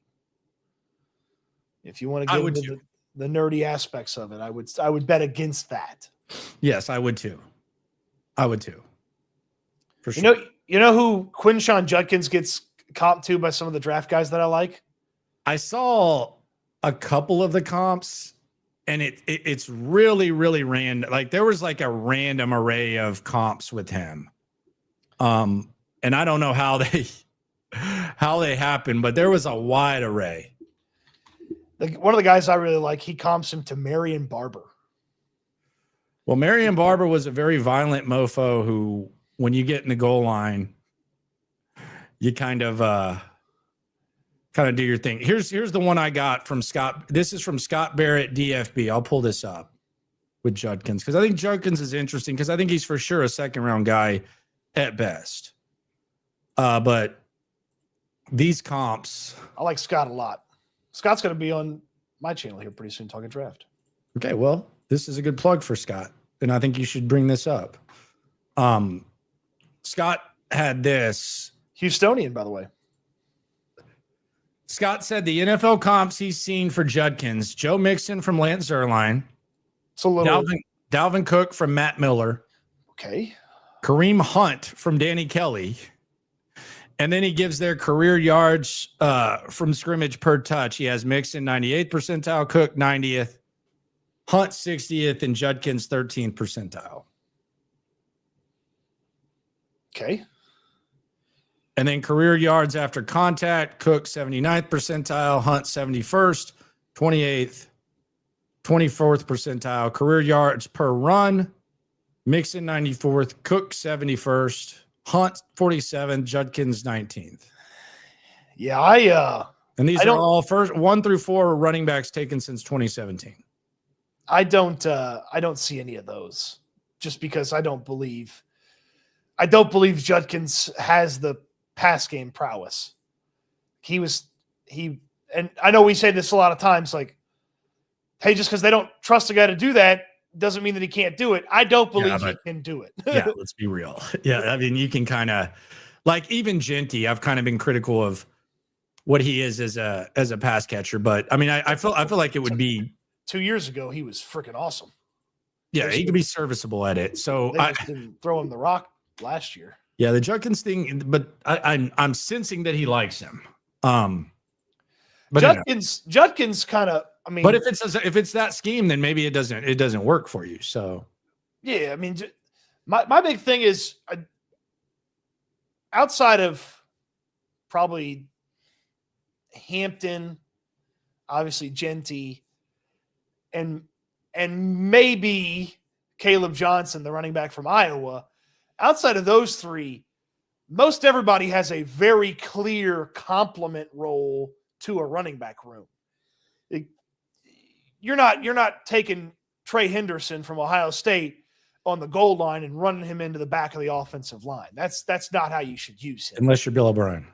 If you want to get into the nerdy aspects of it, I would bet against that. Yes, I would too. For sure. You know who Quinshon Judkins gets comped to by some of the draft guys that I like? I saw a couple of the comps, and it's really, really random. Like there was like a random array of comps with him. And I don't know how they happened, but there was a wide array. One of the guys I really like, he comps him to Marion Barber. Well, Marion Barber was a very violent mofo who, when you get in the goal line, you kind of do your thing. Here's the one I got from Scott. This is from Scott Barrett, DFB. I'll pull this up with Judkins because I think Judkins is interesting because I think he's for sure a second-round guy at best. But these comps. I like Scott a lot. Scott's going to be on my channel here pretty soon talking draft. Okay, well, this is a good plug for Scott, and I think you should bring this up. Scott had this. Houstonian, by the way. Scott said the NFL comps he's seen for Judkins: Joe Mixon from Lance Zierlein, Dalvin Cook from Matt Miller, okay, Kareem Hunt from Danny Kelly, and then he gives their career yards from scrimmage per touch. He has Mixon 98th percentile, Cook 90th, Hunt 60th, and Judkins 13th percentile. Okay. And then career yards after contact, Cook 79th percentile, Hunt 71st, 28th, 24th percentile. Career yards per run, Mixon 94th, Cook 71st, Hunt 47th, Judkins 19th. Yeah, and these are all first 1 through 4 running backs taken since 2017. I don't see any of those just because I don't believe Judkins has the pass game prowess. And I know we say this a lot of times, like, hey, just because they don't trust a guy to do that doesn't mean that he can't do it. I don't believe he can do it. Yeah, let's be real. Yeah, I mean, you can kind of, like, even Genty, I've kind of been critical of what he is as a pass catcher, but I mean, I feel like it would be 2 years ago he was freaking awesome. Yeah, he could be serviceable at it. So I didn't throw him the rock last year. Yeah, the Judkins thing, but I'm sensing that he likes him. But Judkins kind of, I mean, but if it's that scheme, then maybe it doesn't work for you. So yeah, I mean, my big thing is outside of probably Hampton, obviously Genty, and maybe Caleb Johnson, the running back from Iowa. Outside of those three, most everybody has a very clear complement role to a running back room. You're not taking Trey Henderson from Ohio State on the goal line and running him into the back of the offensive line. That's not how you should use him. Unless you're Bill O'Brien.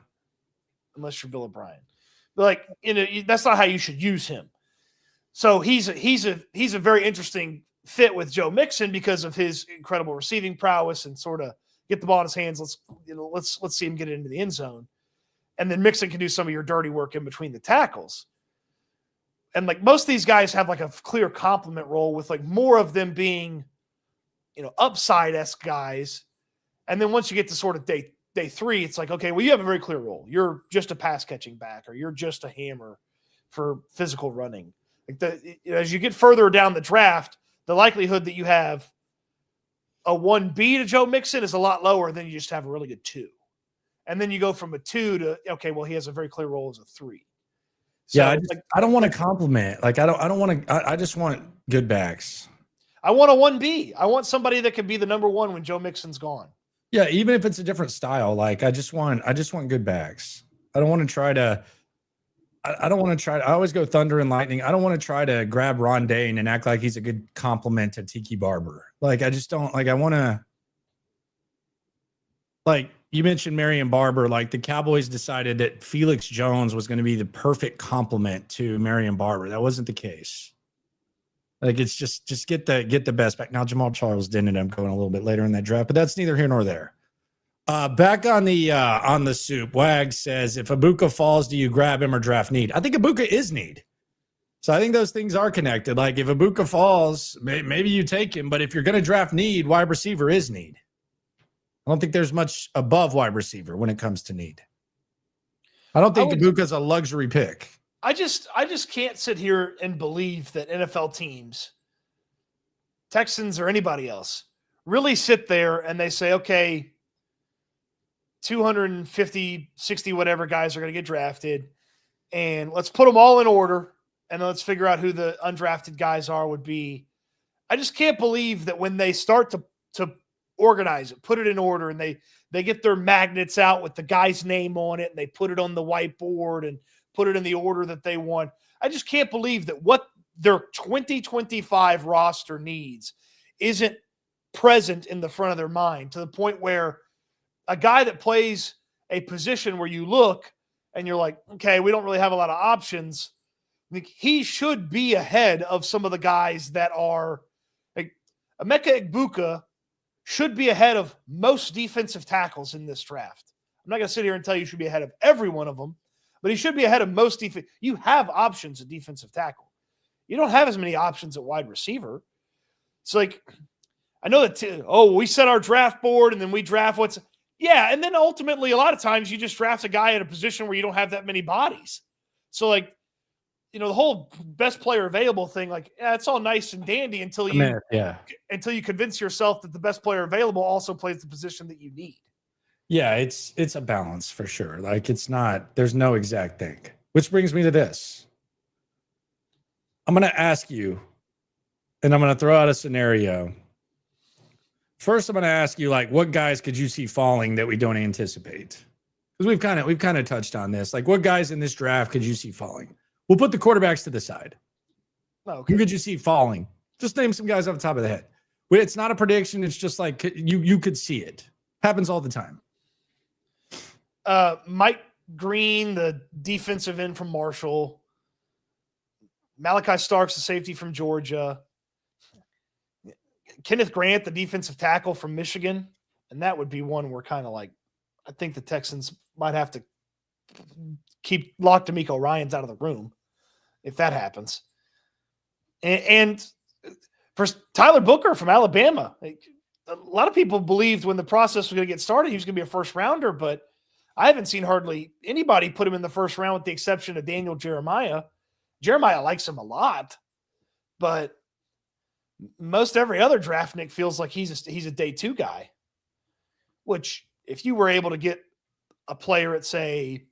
But that's not how you should use him. So he's a very interesting fit with Joe Mixon because of his incredible receiving prowess and sort of get the ball in his hands. Let's see him get it into the end zone. And then Mixon can do some of your dirty work in between the tackles. And like most of these guys have like a clear complement role with like more of them being, upside-esque guys. And then once you get to sort of day 3, it's like, okay, well, you have a very clear role. You're just a pass catching back, or you're just a hammer for physical running. As you get further down the draft, the likelihood that you have a 1B to Joe Mixon is a lot lower than you just have a really good 2. And then you go from a 2 to, okay, well, he has a very clear role as a 3. So, yeah, I don't want to compliment. Like, I don't want to. I just want good backs. I want a 1B. I want somebody that can be the number 1 when Joe Mixon's gone. Yeah, even if it's a different style. Like, I just want good backs. I don't want to try to. I don't want to try. I always go thunder and lightning. I don't want to try to grab Ron Dane and act like he's a good compliment to Tiki Barber. Like, I just don't. Like, I want to. Like, you mentioned Marion Barber. Like, the Cowboys decided that Felix Jones was going to be the perfect complement to Marion Barber. That wasn't the case. Like it's just get the best back. Now Jamal Charles did end up going a little bit later in that draft, but that's neither here nor there. Back on the soup, Wag says, if Ibuka falls, do you grab him or draft need? I think Ibuka is need. So I think those things are connected. Like if Ibuka falls, maybe you take him, but if you're going to draft need, wide receiver is need. I don't think there's much above wide receiver when it comes to need. I don't think Ibuka's a luxury pick. I just can't sit here and believe that NFL teams, Texans or anybody else, really sit there and they say, okay, 250, 60, whatever guys are going to get drafted, and let's put them all in order, and let's figure out who the undrafted guys would be. I just can't believe that when they start to organize it, put it in order, and they get their magnets out with the guy's name on it, and they put it on the whiteboard and put it in the order that they want. I just can't believe that what their 2025 roster needs isn't present in the front of their mind to the point where a guy that plays a position where you look and you're like, okay, we don't really have a lot of options. Like, he should be ahead of some of the guys that are like Emeka Egbuka should be ahead of most defensive tackles in this draft. I'm not going to sit here and tell you should be ahead of every one of them, but he should be ahead of most defense. You have options at defensive tackle. You don't have as many options at wide receiver. It's like, I know that, we set our draft board and then we draft yeah, and then ultimately, a lot of times you just draft a guy at a position where you don't have that many bodies. So, like, the whole best player available thing, like, it's all nice and dandy until you convince yourself that the best player available also plays the position that you need. Yeah, it's a balance for sure. Like, there's no exact thing. Which brings me to this. I'm going to ask you, and I'm going to throw out a scenario. First, I'm going to ask you, like, what guys could you see falling that we don't anticipate? Because we've kind of touched on this. Like, what guys in this draft could you see falling? We'll put the quarterbacks to the side. Okay. Who could you see falling? Just name some guys off the top of the head. It's not a prediction. It's just like you could see it. Happens all the time. Mike Green, the defensive end from Marshall. Malachi Starks, the safety from Georgia. Kenneth Grant, the defensive tackle from Michigan. And that would be one where kind of like, I think the Texans might have to lock D'Amico Ryans out of the room if that happens. And for Tyler Booker from Alabama, a lot of people believed when the process was going to get started, he was going to be a first rounder, but I haven't seen hardly anybody put him in the first round with the exception of Daniel Jeremiah. Jeremiah likes him a lot, but most every other draft, Nick, feels like he's a day two guy, which if you were able to get a player at, say,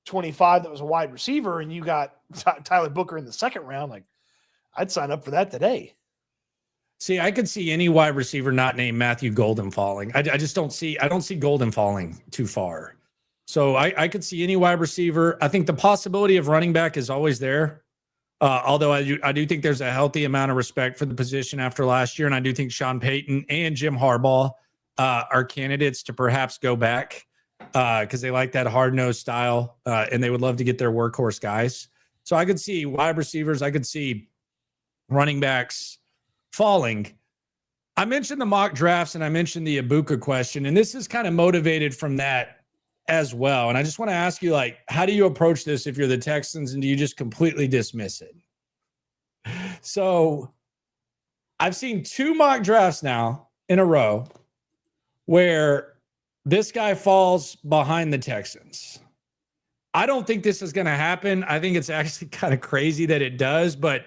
25 that was a wide receiver and you got Tyler Booker in the second round, like, I'd sign up for that today. See, I could see any wide receiver not named Matthew Golden falling. I don't see Golden falling too far. So I could see any wide receiver. I think the possibility of running back is always there. Although I do think there's a healthy amount of respect for the position after last year. And I do think Sean Payton and Jim Harbaugh are candidates to perhaps go back because they like that hard-nosed style and they would love to get their workhorse guys. So I could see wide receivers. I could see running backs falling. I mentioned the mock drafts and I mentioned the Ibuka question, and this is kind of motivated from that as well. And I just want to ask you, like, how do you approach this if you're the Texans, and do you just completely dismiss it? So I've seen 2 mock drafts now in a row where this guy falls behind the Texans. I don't think this is going to happen. I think it's actually kind of crazy that it does, but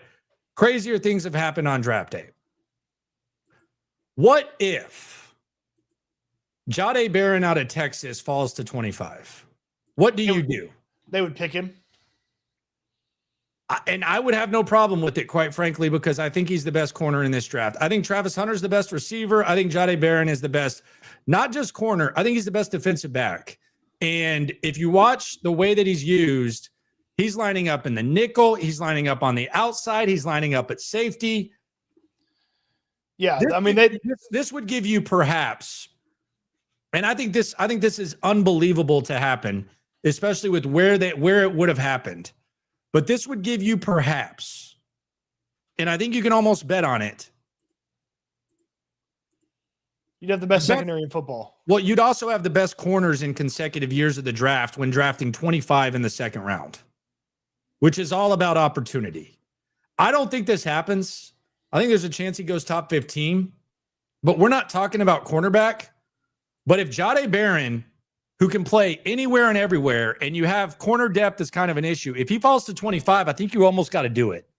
crazier things have happened on draft day. What if Jahdae Barron out of Texas falls to 25? What do you do? They would pick him. And I would have no problem with it, quite frankly, because I think he's the best corner in this draft. I think Travis Hunter's the best receiver. I think Jahdae Barron is the best, not just corner. I think he's the best defensive back. And if you watch the way that he's used, he's lining up in the nickel. He's lining up on the outside. He's lining up at safety. Yeah, this would give you perhaps, and I think this is unbelievable to happen, especially with where it would have happened. But this would give you perhaps and I think you can almost bet on it. You'd have the best secondary in football. Well, you'd also have the best corners in consecutive years of the draft when drafting 25 in the second round, which is all about opportunity. I don't think this happens. I think there's a chance he goes top 15, but we're not talking about cornerback. But if Jahdae Barron, who can play anywhere and everywhere, and you have corner depth is kind of an issue, if he falls to 25, I think you almost got to do it.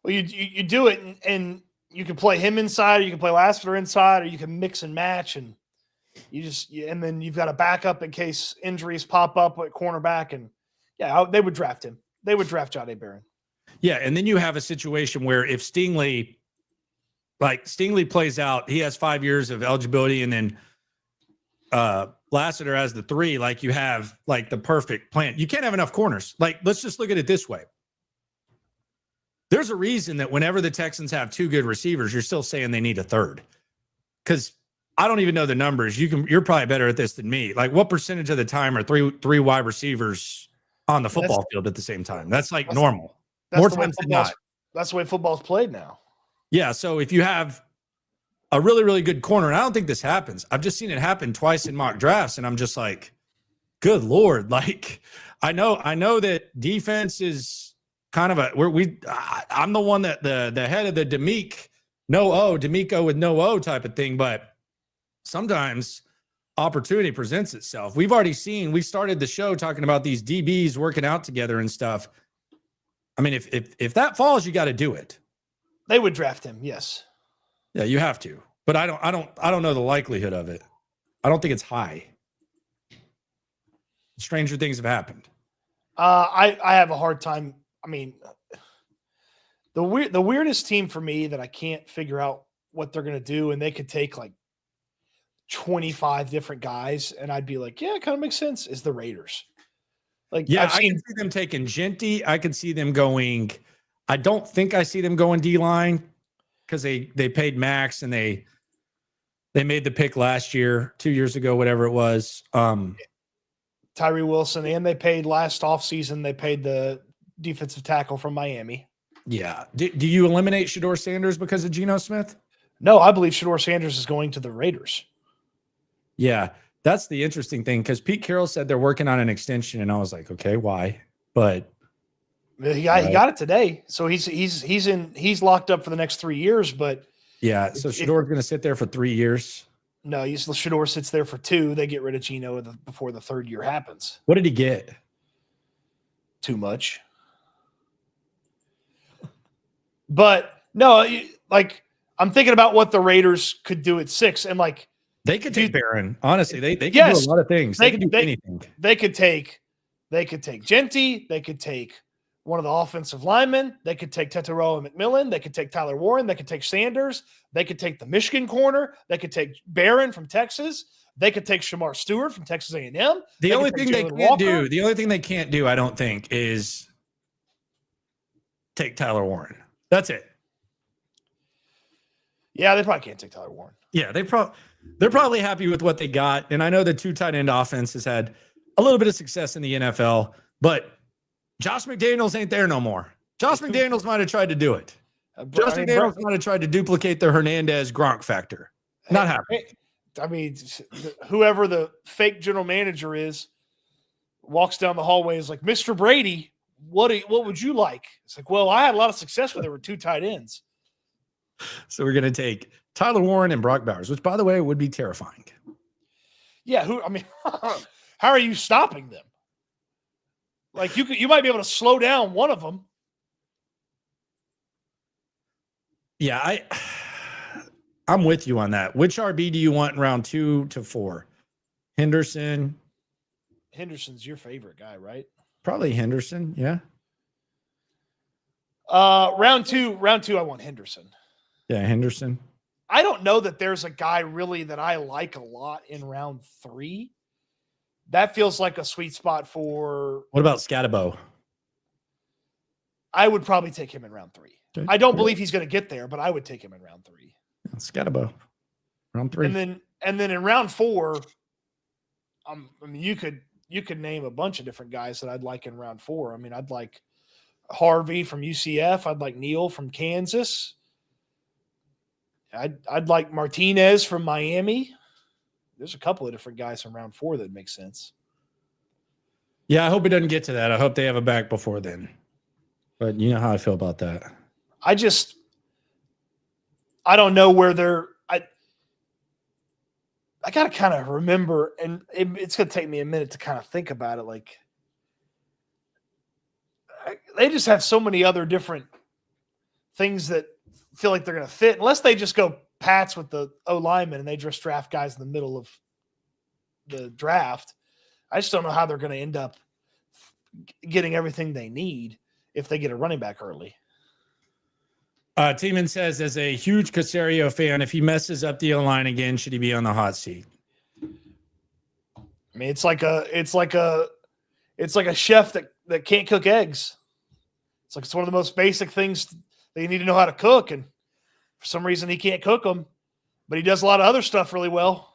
Well, you do it, and you can play him inside, or you can play Lassiter inside, or you can mix and match, and and then you've got a backup in case injuries pop up at cornerback, and they would draft him. They would draft Jahdae Barron. Yeah, and then you have a situation where if Stingley plays out, he has 5 years of eligibility, and then Lassiter has the 3. Like you have like the perfect plan. You can't have enough corners. Like let's just look at it this way. There's a reason that whenever the Texans have 2 good receivers, you're still saying they need a third. Because I don't even know the numbers. You're probably better at this than me. Like what percentage of the time are three wide receivers on the football field at the same time? That's like normal. More times than not. That's the way football's played now. Yeah. So if you have a really, really good corner, and I don't think this happens. I've just seen it happen twice in mock drafts, and I'm just like, good Lord. Like I know that defense is kind of I'm the one that the head of the D'Amico with no O type of thing, but sometimes opportunity presents itself. We started the show talking about these DBs working out together and stuff. I mean, if that falls, you got to do it. They would draft him, yes. Yeah, you have to. But I don't know the likelihood of it. I don't think it's high. Stranger things have happened. I have a hard time. I mean, the weirdest team for me that I can't figure out what they're going to do, and they could take like 25 different guys, and I'd be like, yeah, it kind of makes sense, is the Raiders. Like, yeah, I can see them taking Genty. I could see them going. I don't think I see them going D-line because they paid max and they made the pick last year, 2 years ago, whatever it was. Tyree Wilson, and they paid last offseason. They paid the defensive tackle from Miami. Yeah. Do you eliminate Shedeur Sanders because of Geno Smith? No, I believe Shedeur Sanders is going to the Raiders. Yeah, that's the interesting thing because Pete Carroll said they're working on an extension, and I was like, okay, why? But he got it today, so he's locked up for the next 3 years. But yeah, so Shedeur's going to sit there for 3 years. No, Shedeur sits there for 2. They get rid of Geno before the 3rd year happens. What did he get? Too much. But no, like I'm thinking about what the Raiders could do at 6, and like they could take Barron. Honestly, they could do a lot of things. They could do anything. They could take Genty. They could take one of the offensive linemen. They could take Tetaroa McMillan. They could take Tyler Warren. They could take Sanders. They could take the Michigan corner. They could take Barron from Texas. They could take Shamar Stewart from Texas A&M. The only thing they can't do, I don't think, is take Tyler Warren. That's it. Yeah, they probably can't take Tyler Warren. Yeah, they're probably happy with what they got. And I know the 2 tight end offense has had a little bit of success in the NFL, but Josh McDaniels ain't there no more. Josh McDaniels might have tried to do it. Josh McDaniels might have tried to duplicate the Hernandez Gronk factor. Not happening. I mean, whoever the fake general manager is walks down the hallway and is like, Mr. Brady, what would you like? It's like, well, I had a lot of success when there were 2 tight ends. So we're going to take Tyler Warren and Brock Bowers, which, by the way, would be terrifying. Yeah, how are you stopping them? Like you might be able to slow down one of them. Yeah, I'm with you on that. Which RB do you want in round 2 to 4? Henderson. Henderson's your favorite guy, right? Probably Henderson, yeah. Round two, I want Henderson. Yeah, Henderson. I don't know that there's a guy really that I like a lot in round 3. That feels like a sweet spot for. What about Scatterbo? I would probably take him in round 3. Okay. I don't believe he's going to get there, but I would take him in round 3. Scatterbo, round 3. And then in round 4, I mean, you could name a bunch of different guys that I'd like in round 4. I mean, I'd like Harvey from UCF. I'd like Neal from Kansas. I'd like Martinez from Miami. There's a couple of different guys from round 4 that make sense. Yeah, I hope it doesn't get to that. I hope they have a back before then. But you know how I feel about that. I don't know where they're. I got to kind of remember, and it's going to take me a minute to kind of think about it. Like, they just have so many other different things that feel like they're going to fit, unless they just go Pats with the O lineman and they just draft guys in the middle of the draft. I just don't know how they're going to end up getting everything they need if they get a running back early. Tiemann says, as a huge Caserio fan, if he messes up the O-line again, should he be on the hot seat? I mean, it's like a chef that can't cook eggs. It's one of the most basic things that you need to know how to cook, and for some reason he can't cook them, but he does a lot of other stuff really well.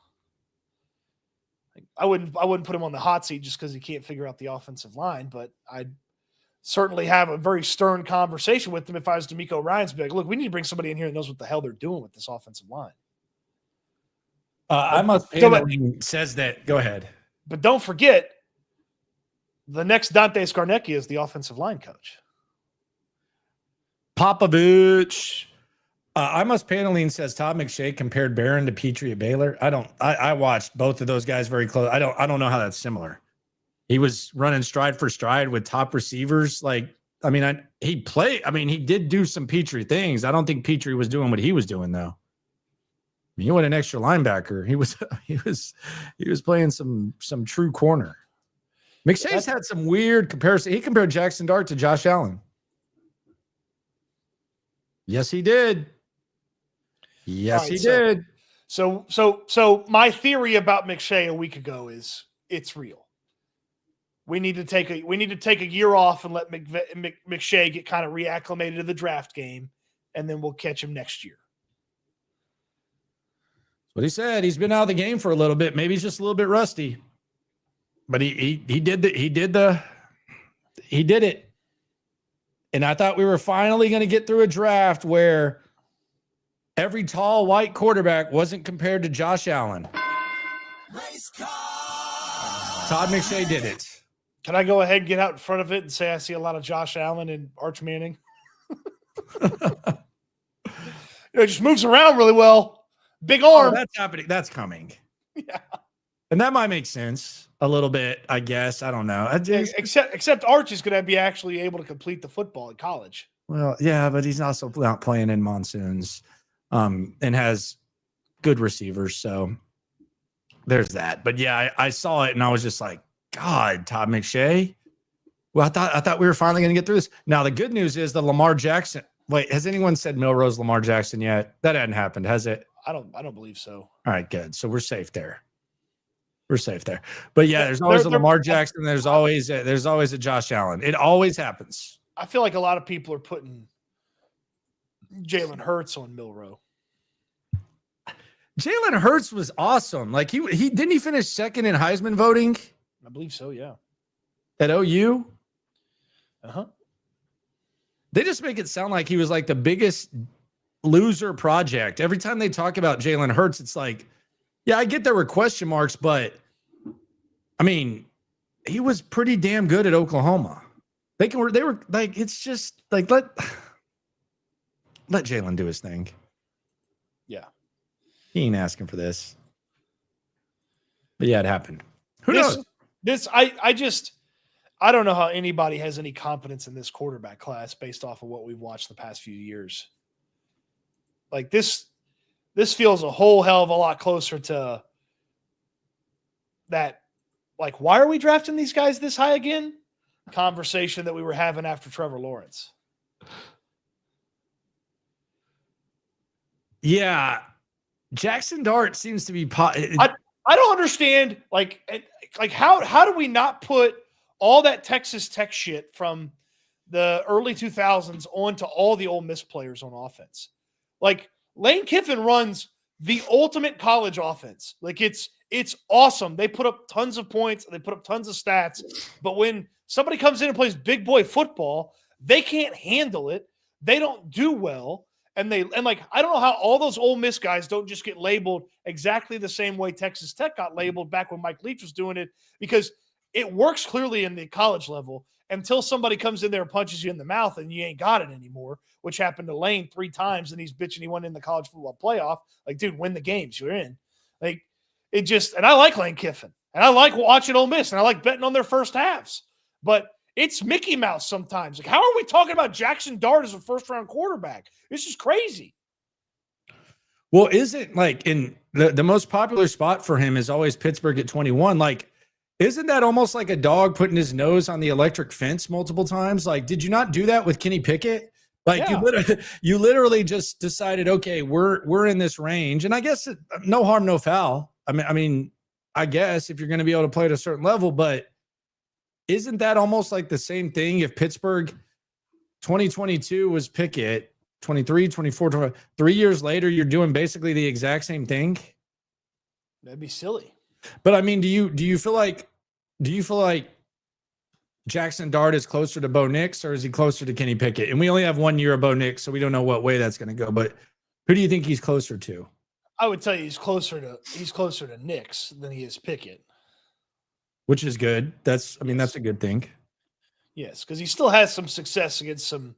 I wouldn't put him on the hot seat just because he can't figure out the offensive line, but I'd certainly have a very stern conversation with them if I was D'Amico Ryans. Be like, look, we need to bring somebody in here that knows what the hell they're doing with this offensive line. Says that. Go ahead. But don't forget, the next Dante Scarnecchia is the offensive line coach. Popovich. Paneline says Todd McShay compared Barron to Petrie at Baylor. I watched both of those guys very close. I don't know how that's similar. He was running stride for stride with top receivers. He did do some Petrie things. I don't think Petrie was doing what he was doing though. I mean, he was an extra linebacker. He was playing some true corner. McShay's had some weird comparison. He compared Jackson Dart to Josh Allen. Yes, he did. Yes, he did. So my theory about McShay a week ago is it's real. We need to take a year off and let McShay get kind of reacclimated to the draft game, and then we'll catch him next year. That's what he said. He's been out of the game for a little bit. Maybe he's just a little bit rusty, but he did it. And I thought we were finally going to get through a draft where every tall white quarterback wasn't compared to Josh Allen. Todd McShay did it. Can I go ahead and get out in front of it and say I see a lot of Josh Allen and Arch Manning? It just moves around really well. Big arm. Oh, that's happening. That's coming. Yeah. And that might make sense a little bit, I guess. I don't know. Except Arch is going to be actually able to complete the football in college. Well, yeah, but he's also not playing in monsoons and has good receivers. So there's that. But yeah, I saw it and I was just like, God, Todd McShay. Well, I thought we were finally going to get through this. Now, the good news is the Lamar Jackson. Wait, has anyone said Milrose Lamar Jackson yet? That hadn't happened, has it? I don't believe so. All right, good. So we're safe there. But yeah, there's always a Lamar Jackson. There's always a Josh Allen. It always happens. I feel like a lot of people are putting Jalen Hurts on Milroe. Jalen Hurts was awesome. Like he didn't he finish second in Heisman voting? I believe so, yeah. At OU? Uh-huh. They just make it sound like he was like the biggest loser project. Every time they talk about Jalen Hurts, it's like, yeah, I get there were question marks, but I mean, he was pretty damn good at Oklahoma. They were like, it's just like, let Jalen do his thing. Yeah. He ain't asking for this. But yeah, it happened. Who knows? I don't know how anybody has any confidence in this quarterback class based off of what we've watched the past few years. Like this feels a whole hell of a lot closer to that. Like, why are we drafting these guys this high again? Conversation that we were having after Trevor Lawrence. Yeah. Jackson Dart seems to be I don't understand, like how do we not put all that Texas Tech shit from the early 2000s onto all the Ole Miss players on offense? Like, Lane Kiffin runs the ultimate college offense. Like, it's awesome. They put up tons of points, they put up tons of stats, but when somebody comes in and plays big boy football, They can't handle it. They don't do well. And like, I don't know how all those Ole Miss guys don't just get labeled exactly the same way Texas Tech got labeled back when Mike Leach was doing it, because it works clearly in the college level until somebody comes in there and punches you in the mouth and you ain't got it anymore, which happened to Lane 3 times, and he's bitching he went in the college football playoff. Like, dude, win the games, you're in. Like, it just – and I like Lane Kiffin, and I like watching Ole Miss, and I like betting on their first halves. But it's Mickey Mouse sometimes. Like, how are we talking about Jackson Dart as a first-round quarterback? This is crazy. Well, isn't like in the most popular spot for him is always Pittsburgh at 21. Like, isn't that almost like a dog putting his nose on the electric fence multiple times? Like, did you not do that with Kenny Pickett? Like, you literally just decided, okay, we're in this range, and I guess no harm, no foul. I mean, I guess if you're going to be able to play at a certain level, but isn't that almost like the same thing if Pittsburgh 2022 was Pickett? 23, 24, 25. 3 years later, you're doing basically the exact same thing. That'd be silly. But I mean, do you feel like Jackson Dart is closer to Bo Nix, or is he closer to Kenny Pickett? And we only have 1 year of Bo Nix, so we don't know what way that's going to go. But who do you think he's closer to? I would tell you he's closer to Nix than he is Pickett, which is good. That's a good thing. Yes, because he still has some success against some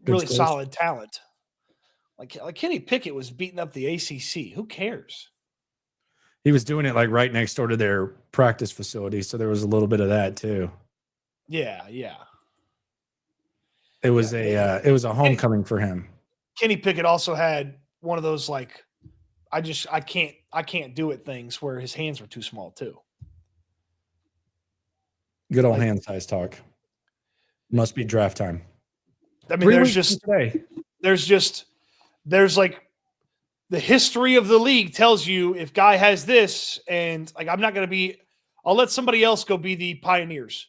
really solid talent. Like Kenny Pickett was beating up the ACC. Who cares? He was doing it like right next door to their practice facility, so there was a little bit of that too. Yeah. It was a homecoming for him. Kenny Pickett also had one of those like I can't do it things where his hands were too small too. Good old hand size talk. Must be draft time. I mean, there's like the history of the league tells you if guy has this, and like I'll let somebody else go be the pioneers.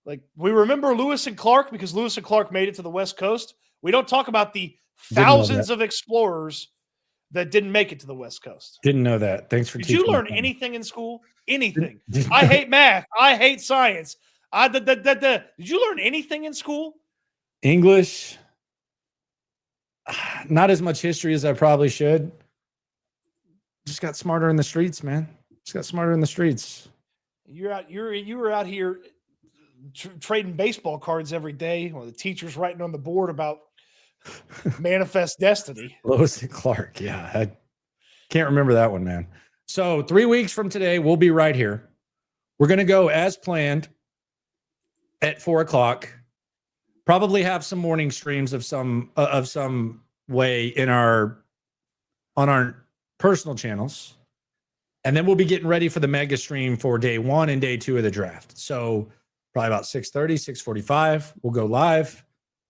Like, we remember Lewis and Clark because Lewis and Clark made it to the West Coast. We don't talk about the thousands of explorers that didn't make it to the West Coast. Didn't know that. Thanks for teaching me. Did you learn anything in school? Anything? I hate math. I hate science. Did you learn anything in school? English, not as much history as I probably should. Just got smarter in the streets, man. Just got smarter in the streets. You were out here trading baseball cards every day, or the teacher's writing on the board about manifest destiny. Lewis and Clark, yeah, I can't remember that one, man. So 3 weeks from today, we'll be right here. We're gonna go as planned at 4:00. Probably have some morning streams of some way on our personal channels, and then we'll be getting ready for the mega stream for day 1 and day 2 of the draft. So probably about 6:30, 6:45, we'll go live.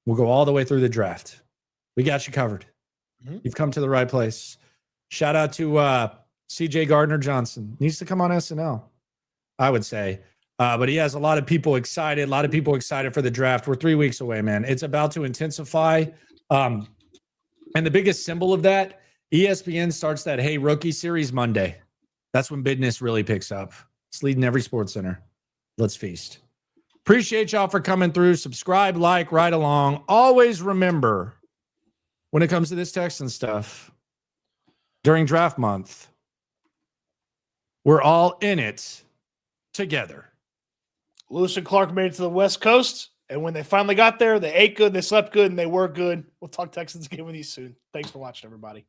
We'll go all the way through the draft. We got you covered. Mm-hmm. You've come to the right place. Shout out to CJ Gardner-Johnson. Needs to come on SNL, I would say. But he has a lot of people excited. A lot of people excited for the draft. We're 3 weeks away, man. It's about to intensify. And the biggest symbol of that, ESPN starts that Hey Rookie series Monday. That's when business really picks up. It's leading every sports center. Let's feast. Appreciate y'all for coming through. Subscribe, like, right along. Always remember, when it comes to this Texan stuff, during draft month, we're all in it together. Lewis and Clark made it to the West Coast, and when they finally got there, they ate good, they slept good, and they were good. We'll talk Texans again with you soon. Thanks for watching, everybody.